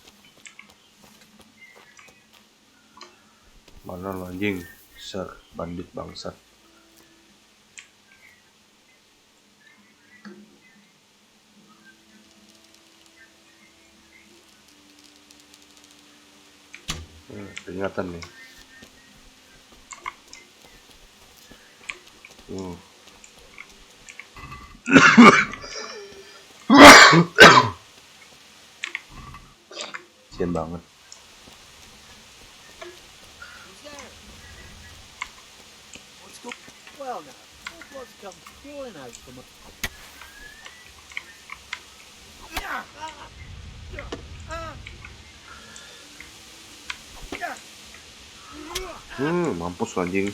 [SPEAKER 1] Mana lo anjing? Sir, bandit bangsat. Peringatan nih. Kasian banget.
[SPEAKER 9] What's going? Well, now, what blood's come pouring out from a...
[SPEAKER 1] Mampus lo anjing.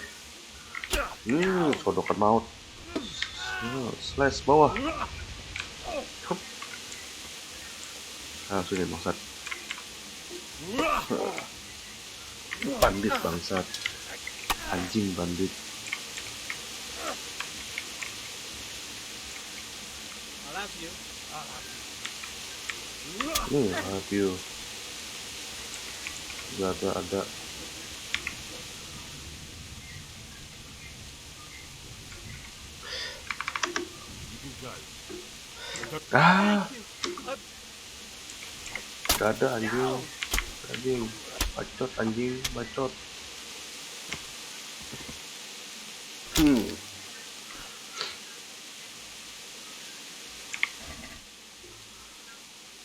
[SPEAKER 1] Sodokan maut. Slash bawah. Hup. Sini bangsat. Bandit bangsat. Anjing bandit.
[SPEAKER 9] I'll have you.
[SPEAKER 1] Have you. Ada. Gak ada anjing. Bacot anjing, bacot.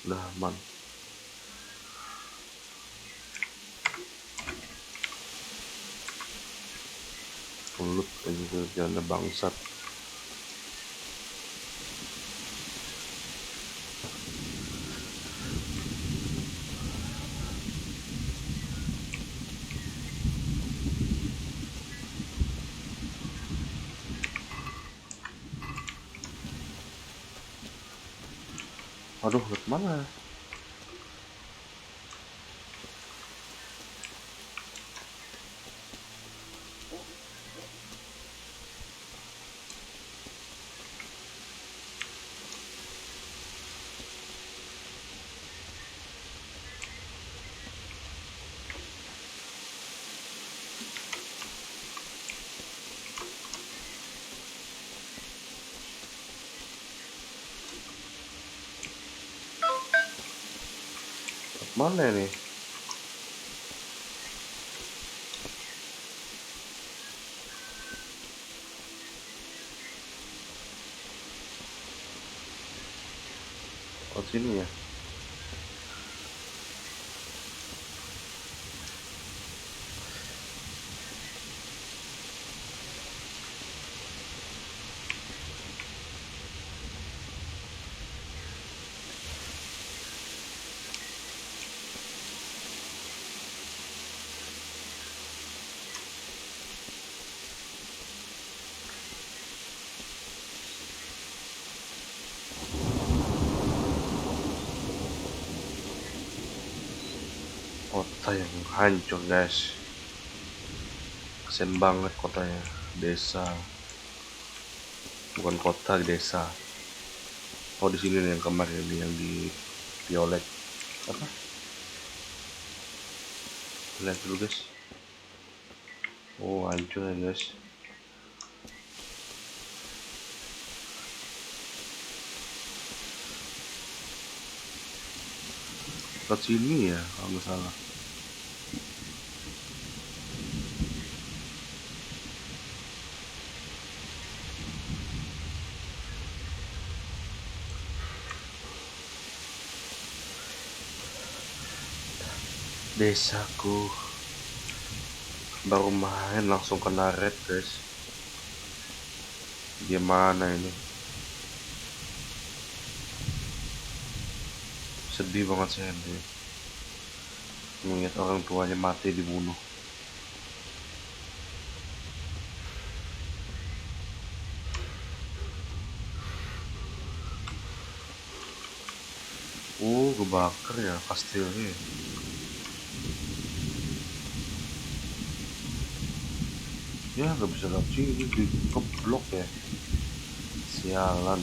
[SPEAKER 1] Udah aman. Mulut anjing janda bangsat. Aduh, ke mana? Mana nih? Oh, sini ya. Kota yang hancur guys, kasian banget kotanya. Desa, bukan kota, desa. Oh, di sini nih yang kemarin yang di Violet apa? Lihat dulu guys. Oh, hancur ya guys. Lewat sini ya kalau nggak salah. Desaku baru main langsung kena red guys. Gimana ini? Sedih banget sih ini. Melihat orang tuanya mati dibunuh. Kebakar ya kastilnya. Ya nggak bisa lewat sini, dikeblok ya. Sialan.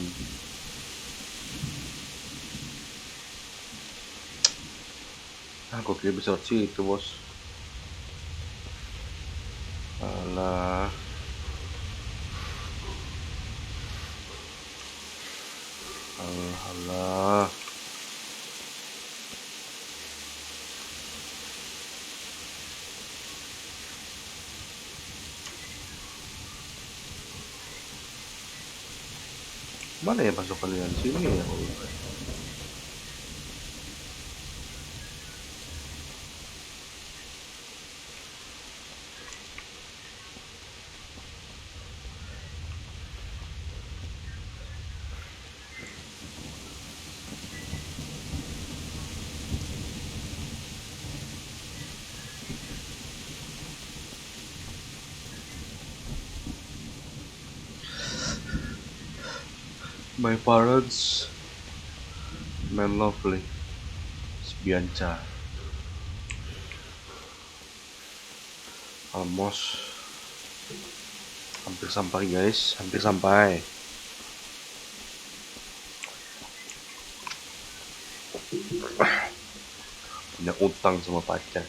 [SPEAKER 1] Aku kira bisa lewat situ bos. Alah. Alah. Mana ya pasukannya di sini ya? My parents, man lovely, Bianca. Almost hampir sampai guys, hampir sampai. Punya utang sama pacar.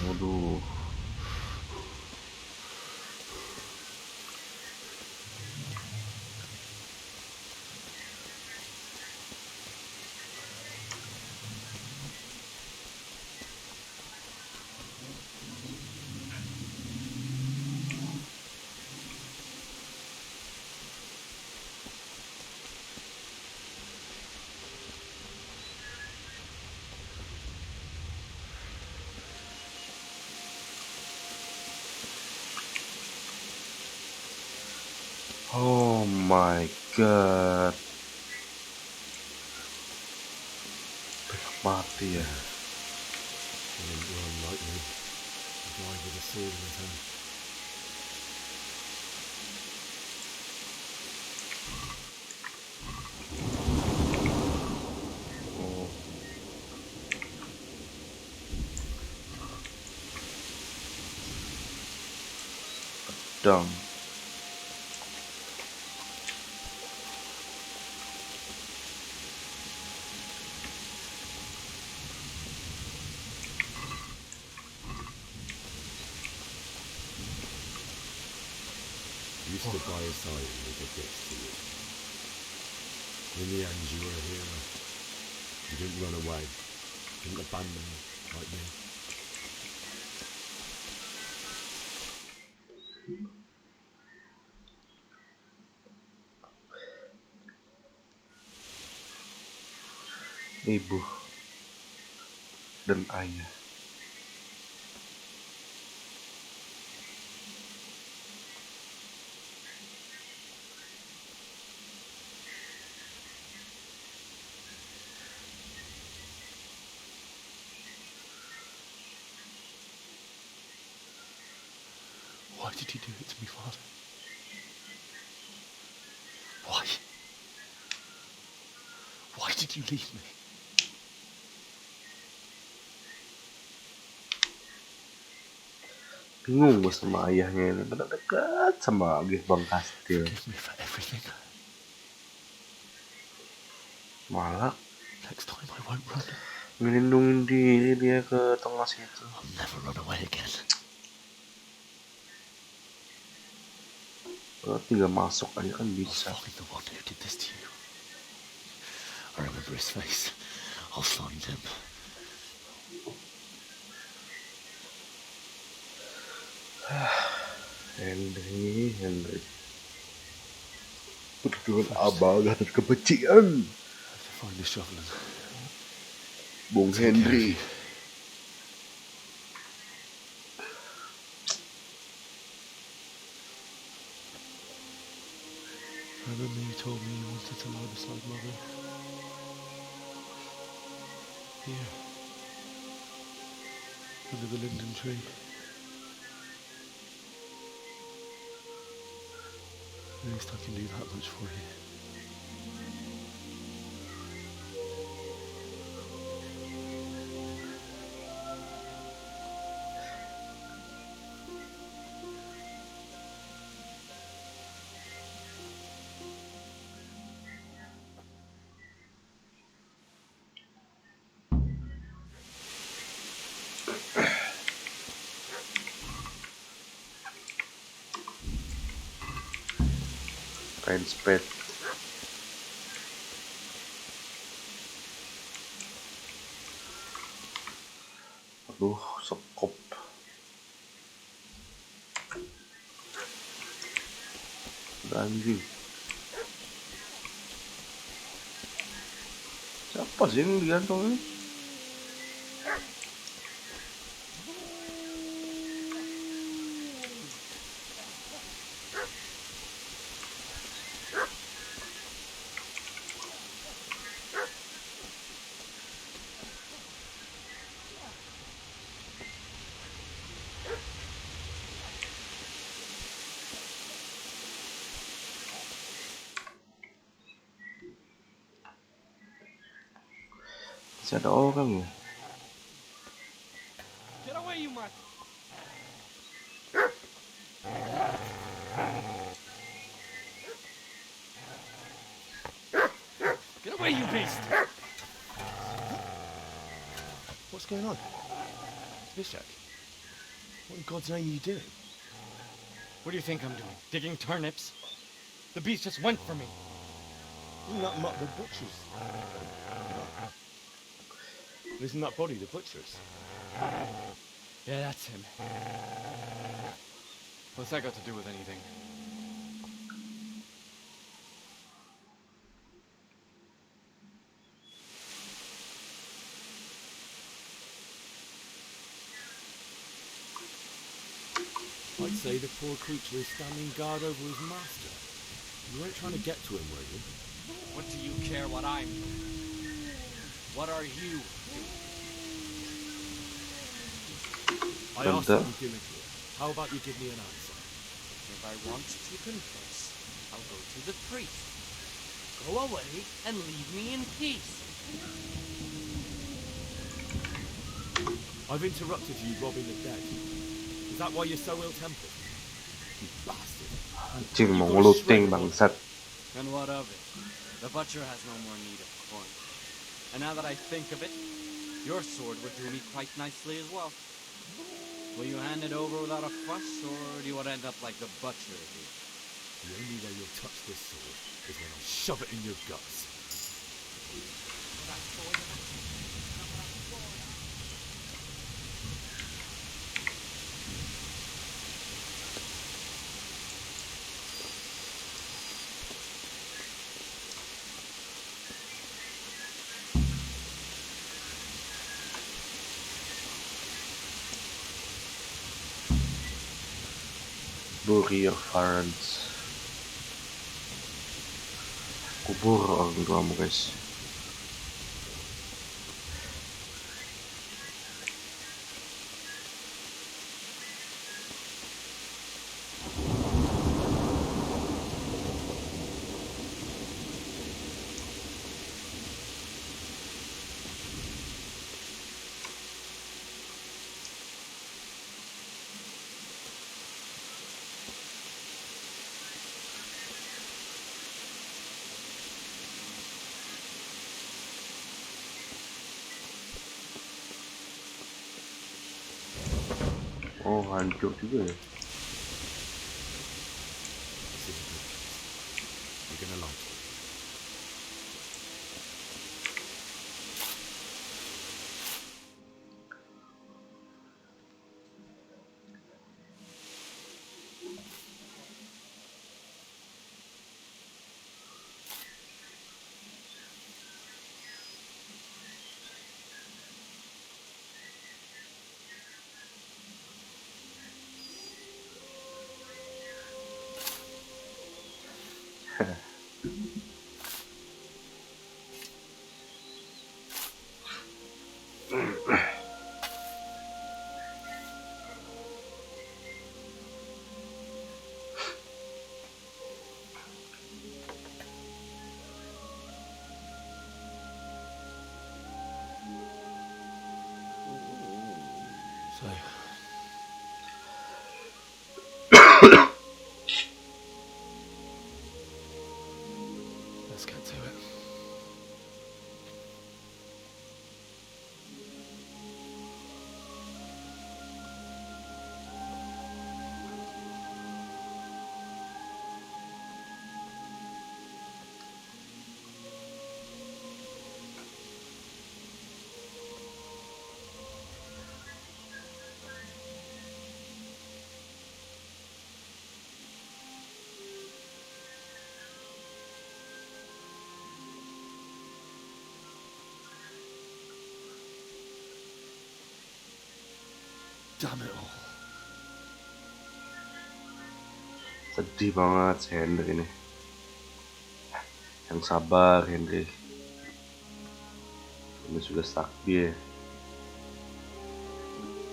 [SPEAKER 1] Waduh. Oh my god. Mati ya.
[SPEAKER 3] He didn't run like me. He died with a sword in his hand.
[SPEAKER 1] Pedang.
[SPEAKER 3] You stood by his side and he did this to you. In the end, you were a hero. You didn't run away. You didn't abandon me like me.
[SPEAKER 1] Ibu dan ayah.
[SPEAKER 15] Why did you do it to me, Father? Why? Why did you leave me?
[SPEAKER 1] Bingung gue sama ayahnya ini, benar dekat sama Bang Kastil.
[SPEAKER 15] Forgive me for everything.
[SPEAKER 1] Malah
[SPEAKER 15] Next time I won't run.
[SPEAKER 1] ngelindungin diri dia ke tengah situ.
[SPEAKER 15] I'll never run away again.
[SPEAKER 1] Kalau tinggal masuk aja kan bisa.
[SPEAKER 15] I'll find the one who did this to you. I remember his face. I'll find him.
[SPEAKER 1] Henry. Perjuangan abang atas kebencian.
[SPEAKER 15] To find the shoveling.
[SPEAKER 1] Bung Henry.
[SPEAKER 15] Remember you told me you wanted to lie beside Mother? Here. Under the linden tree. At least I can do that much for you.
[SPEAKER 1] Kain spade. Aduh, sekop. Anjing. Siapa sih yang digantung ini? Masih ada orang ya?
[SPEAKER 10] Get away, you mutt! Get away, you beast!
[SPEAKER 15] What's going on? Bishak? What in God's name are you doing?
[SPEAKER 10] What do you think I'm doing? Digging turnips? The beast just went for me.
[SPEAKER 15] Isn't that mutt the butcher's? Isn't that body the butcher's?
[SPEAKER 10] Yeah, that's him. What's that got to do with anything?
[SPEAKER 3] I'd say the poor creature is standing guard over his master. You weren't trying to get to him, were you?
[SPEAKER 10] What do you care what I'm doing? What are you doing?
[SPEAKER 3] I asked what you're doing here. How about you give me an answer?
[SPEAKER 10] If I want to confess, I'll go to the priest. Go away and leave me in peace.
[SPEAKER 3] I've interrupted you robbing the dead. Is that why you're so ill-tempered? You bastard.
[SPEAKER 1] Anjing mau ngeluting bangsat.
[SPEAKER 10] And what of it? The butcher has no more need of corn. And now that I think of it, your sword would do me quite nicely as well. Will you hand it over without a fuss, or do you want to end up like the butcher did?
[SPEAKER 3] The only way you'll touch this sword is when I shove it in your guts.
[SPEAKER 1] Bury of Parents. Kubur orang tuamu guys. Oh, hancur juga ya.
[SPEAKER 3] It's in
[SPEAKER 15] So, let's get to it. Damn it all.
[SPEAKER 1] Sedih banget si Henry ini. Yang sabar Henry. Ini sudah takdir.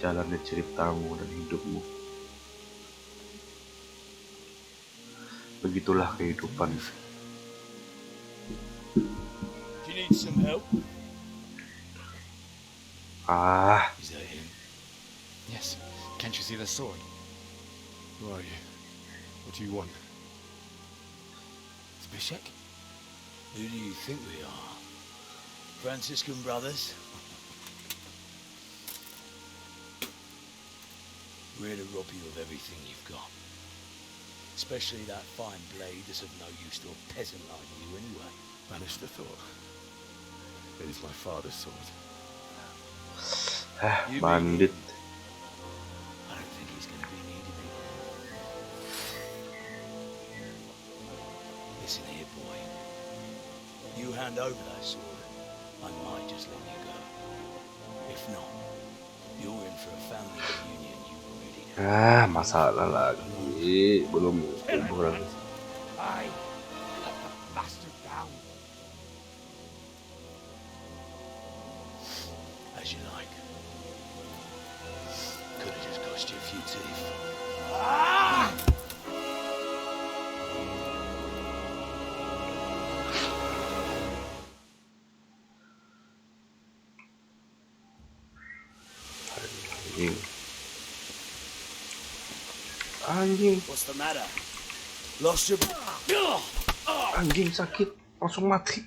[SPEAKER 1] Jalannya ceritamu dan hidupmu. Begitulah kehidupan.
[SPEAKER 15] Do you need some help? Is that him? Yes. Can't you see the sword? Who are you? What do you want? Zbyszek? Who do you think we are? Franciscan brothers? We're here to rob you of everything you've got. Especially that fine blade that's of no use to a peasant like you anyway. Banish the thought. It is my father's sword.
[SPEAKER 1] Bandit.
[SPEAKER 15] I don't think he's going to be needing it. Listen here, boy. You hand over that sword, I might just let you go. If not, you're in for a family reunion you already know.
[SPEAKER 1] Masalah lagi. Belum kubur lagi.
[SPEAKER 15] I cut the bastard down. As you like. Could have just cost you a few teeth.
[SPEAKER 1] Anjing.
[SPEAKER 15] What's the matter? Lost your...
[SPEAKER 1] Anjing sakit, langsung mati.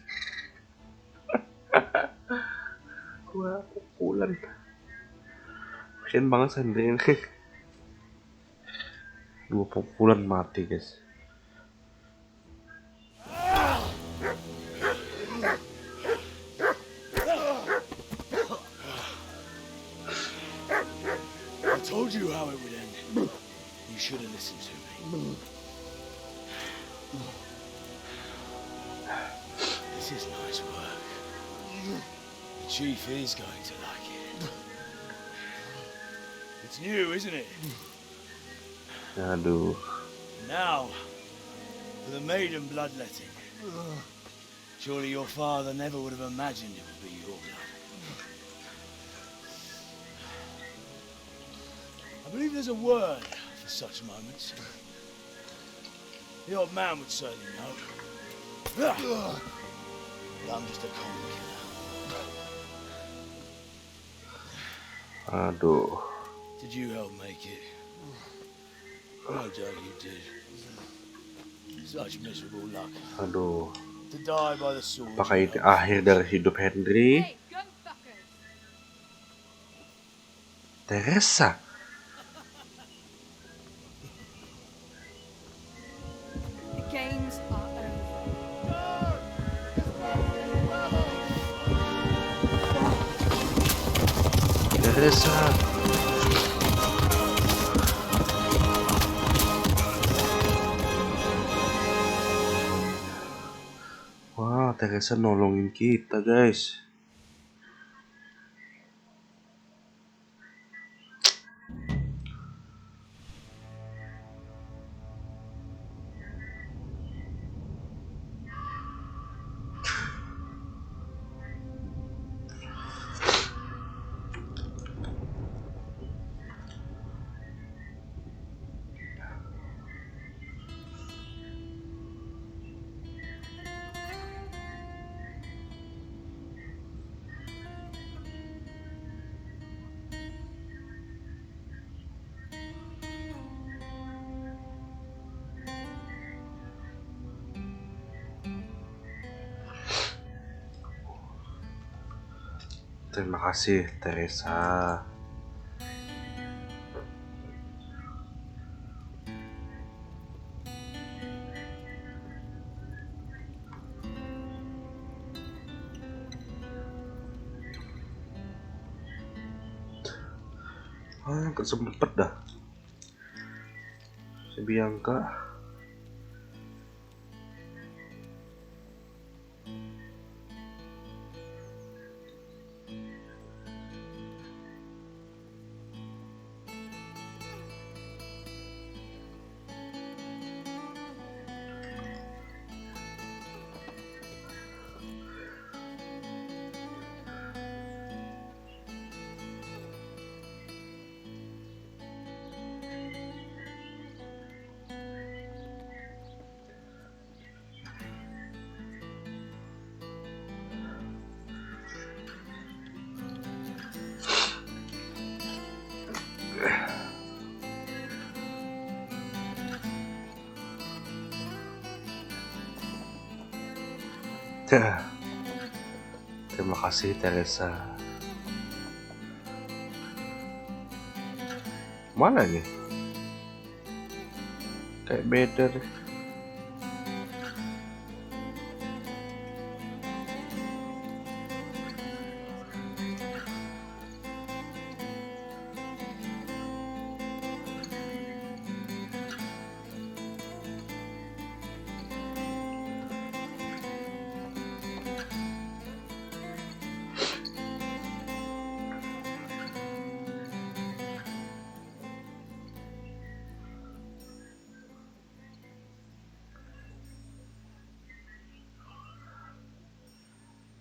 [SPEAKER 1] Gua pukulan. Kasian banget Henry ini. 2 pukulan mati guys.
[SPEAKER 15] I told you how it would end. You should have listened to me. This is nice work. The chief is going to like it. It's new, isn't it?
[SPEAKER 1] Aduh.
[SPEAKER 15] Now, for the maiden bloodletting. Surely your father never would have imagined it would be your blood. I believe there's a word for such moments. The old man would certainly know. But I'm just a common killer.
[SPEAKER 1] Aduh.
[SPEAKER 15] Did you help make it? No doubt you did. Such miserable luck.
[SPEAKER 1] Aduh.
[SPEAKER 15] To die by the sword.
[SPEAKER 1] Apakah ini akhir dari hidup Henry? Teresa.
[SPEAKER 16] The games are over.
[SPEAKER 1] Teresa. Wah, Teresa nolongin kita, guys. Terima kasih Teresa. Gak sempet dah si Bianca. Terima kasih Teresa. Mana nih? Kayak beda deh.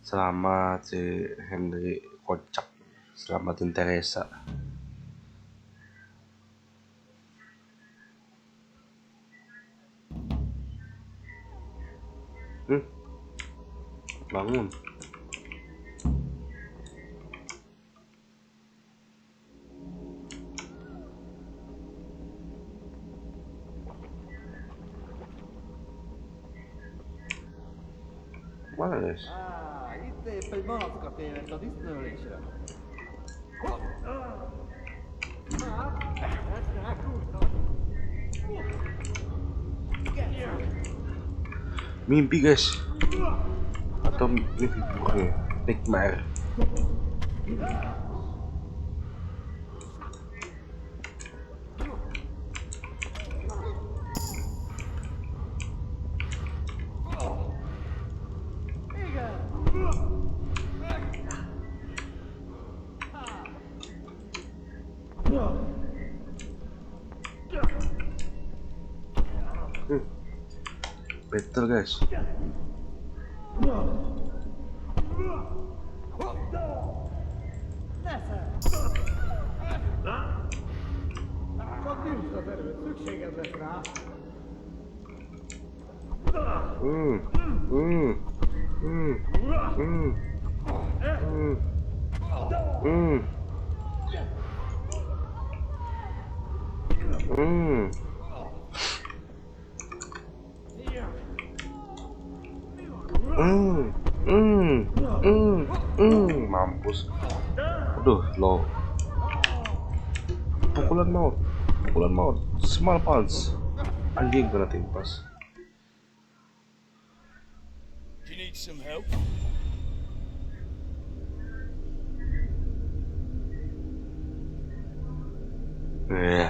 [SPEAKER 1] Selamat si Henry kocak. Selamatin Teresa. Bangun. Mana guys?
[SPEAKER 17] Épp egy malacka tévedt a disznőlésre.
[SPEAKER 1] Mimpi guys. Atau mimpi buruk. Nightmare. Betul guys. Mampus. Aduh, low. Pukulan maut. Small punch. Anjing kena timpas.
[SPEAKER 15] Do you need some help?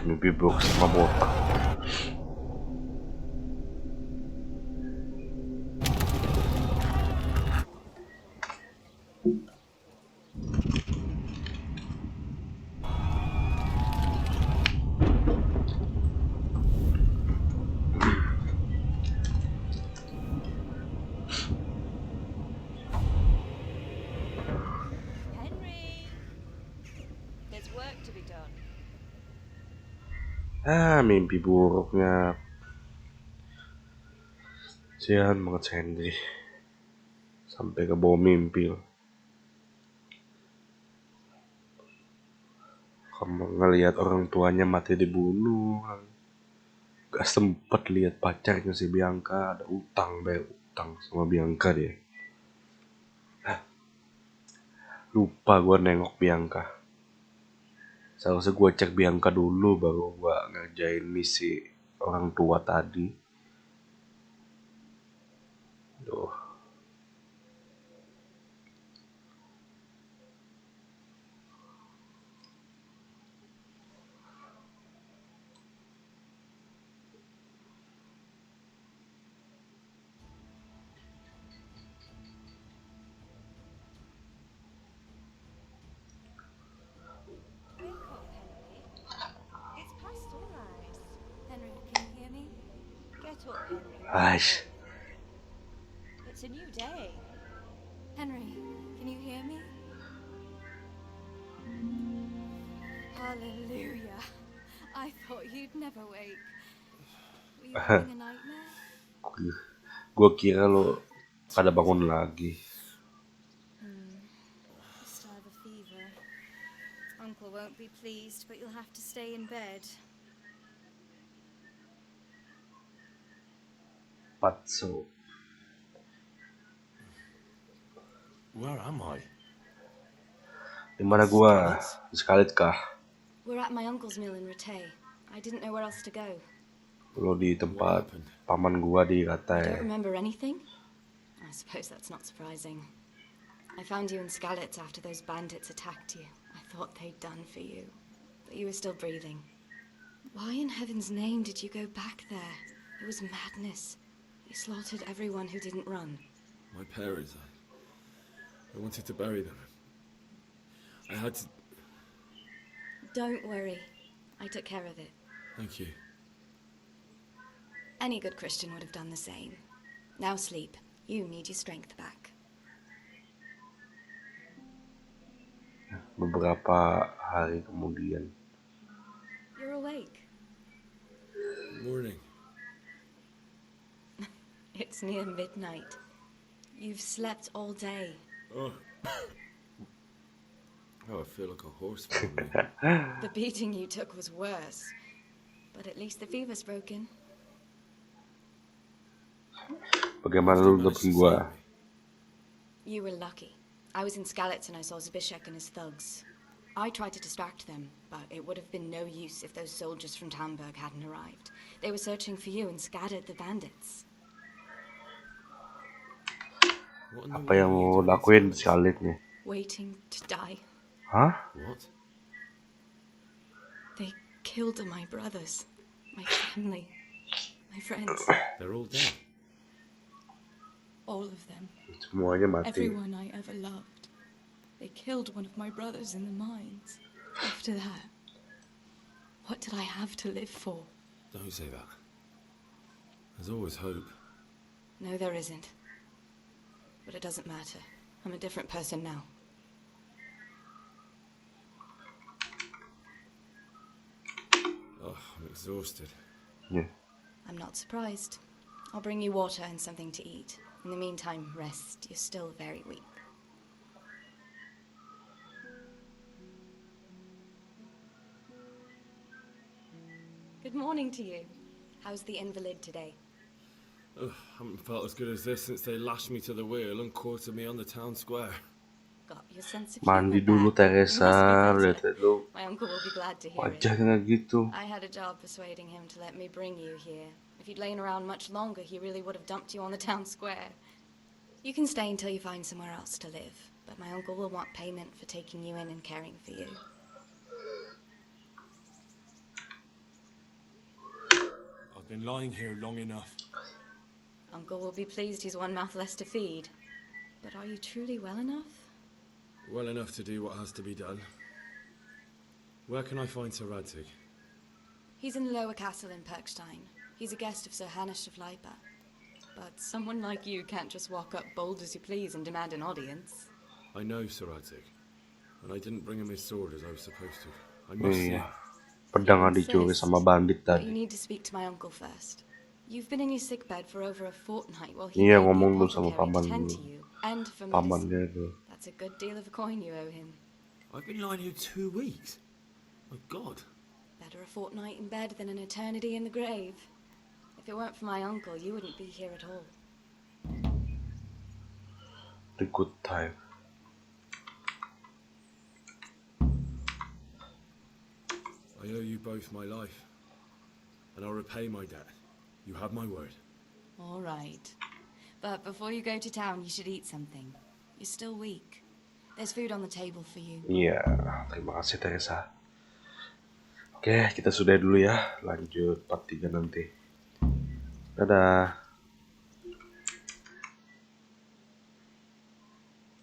[SPEAKER 1] Mimpi buruk sama botak. Mimpi buruknya Sian banget Sandy sampai ke bawah mimpi loh. Kamu ngelihat orang tuanya mati dibunuh, gak sempet lihat pacarnya si Bianca ada bayar utang sama Bianca dia. Lupa gue nengok Bianca. Seharusnya gue cek Bianca dulu baru gue ngerjain misi orang tua tadi. Duh.
[SPEAKER 16] It's pasteurized. Henry, can you hear me? Get up, Henry.
[SPEAKER 1] Aish.
[SPEAKER 16] It's a new day. Henry, can you hear me? Hallelujah. I thought you'd never wake. Were you having a nightmare?
[SPEAKER 1] Gue kira lo pada bangun lagi.
[SPEAKER 16] You still have a fever. Uncle won't be pleased, but you'll have to stay in bed.
[SPEAKER 1] Patso.
[SPEAKER 15] Where am I?
[SPEAKER 1] Dimana gua? Di Scarlet kah?
[SPEAKER 16] We're at my uncle's mill in Rattay. I didn't know where else to go.
[SPEAKER 1] Lo di tempat paman gua di
[SPEAKER 16] You don't
[SPEAKER 1] Rattay.
[SPEAKER 16] remember anything? I suppose that's not surprising. I found you in Skalitz after those bandits attacked you. I thought they'd done for you, but you were still breathing. Why in heaven's name did you go back there? It was madness. They slaughtered everyone who didn't run.
[SPEAKER 3] My parents, I wanted to bury them. I had to...
[SPEAKER 16] Don't worry. I took care of it.
[SPEAKER 3] Thank you.
[SPEAKER 16] Any good Christian would have done the same. Now sleep. You need your strength back.
[SPEAKER 1] Beberapa hari kemudian.
[SPEAKER 16] You're awake.
[SPEAKER 3] Morning.
[SPEAKER 16] It's near midnight. You've slept all day.
[SPEAKER 3] Oh. Oh, I feel like a horse.
[SPEAKER 16] The beating you took was worse. But at least the fever's broken.
[SPEAKER 1] Bagaimana lu nutupin gua?
[SPEAKER 16] You were lucky. I was in Skalitz and I saw Zbyszek and his thugs. I tried to distract them, but it would have been no use if those soldiers from Tamburg hadn't arrived. They were searching for you and scattered the bandits.
[SPEAKER 1] Apa yang mau lakuin di Scarlet nih?
[SPEAKER 16] Waiting to die.
[SPEAKER 1] Hah?
[SPEAKER 3] What?
[SPEAKER 16] They killed my brothers, my family, my friends.
[SPEAKER 3] They're all dead.
[SPEAKER 16] All of them.
[SPEAKER 1] Semuanya mati.
[SPEAKER 16] Everyone I ever loved. They killed one of my brothers in the mines. After that, what did I have to live for?
[SPEAKER 3] Don't say that. There's always hope.
[SPEAKER 16] No, there isn't. But it doesn't matter. I'm a different person now.
[SPEAKER 3] Oh, I'm exhausted.
[SPEAKER 1] Yeah.
[SPEAKER 16] I'm not surprised. I'll bring you water and something to eat. In the meantime, rest. You're still very weak. Good morning to you. How's the invalid today?
[SPEAKER 3] Oh, I haven't felt as good as this since they lashed me to the wheel and quartered me on the town square.
[SPEAKER 16] Got your sense of
[SPEAKER 1] Mandi
[SPEAKER 16] humor
[SPEAKER 1] dulu
[SPEAKER 16] back.
[SPEAKER 1] Teresa, lihat itu.
[SPEAKER 16] My uncle will be glad to hear it.
[SPEAKER 1] Wajahnya gitu.
[SPEAKER 16] I had a job persuading him to let me bring you here. If you'd lain around much longer, he really would have dumped you on the town square. You can stay until you find somewhere else to live, but my uncle will want payment for taking you in and caring for you.
[SPEAKER 3] I've been lying here long enough.
[SPEAKER 16] Uncle will be pleased he's one mouth less to feed. But are you truly well enough?
[SPEAKER 3] Well enough to do what has to be done. Where can I find Sir Radzig?
[SPEAKER 16] He's in the lower castle in Perkstein. He's a guest of Sir Hanush of Leipa. But someone like you can't just walk up bold as you please and demand an audience.
[SPEAKER 3] I know Sir Radzig, and I didn't bring him his sword as I was supposed to. I must see.
[SPEAKER 1] Pedang dicuri sama bandit
[SPEAKER 16] But you
[SPEAKER 1] tadi.
[SPEAKER 16] need to speak to my uncle first. You've been in your sickbed for over a fortnight while he
[SPEAKER 1] Iya,
[SPEAKER 16] paid the
[SPEAKER 1] ngomong dulu sama
[SPEAKER 16] apothecary to
[SPEAKER 1] paman
[SPEAKER 16] tend
[SPEAKER 1] dulu.
[SPEAKER 16] to you, and for
[SPEAKER 1] Paman
[SPEAKER 16] medicine.
[SPEAKER 1] dia itu.
[SPEAKER 16] That's a good deal of coin you owe him.
[SPEAKER 3] I've been lying here 2 weeks. My God.
[SPEAKER 16] Better a fortnight in bed than an eternity in the grave. If it weren't for my uncle, you wouldn't be here at all.
[SPEAKER 1] The good time.
[SPEAKER 3] I owe you both my life, and I'll repay my debt. You have my word.
[SPEAKER 16] All right. But before you go to town, you should eat something. You're still weak. There's food on the table for you.
[SPEAKER 1] Iya, terima kasih Teresa. Oke, kita sudah dulu ya. Lanjut part 3 nanti. Dadah.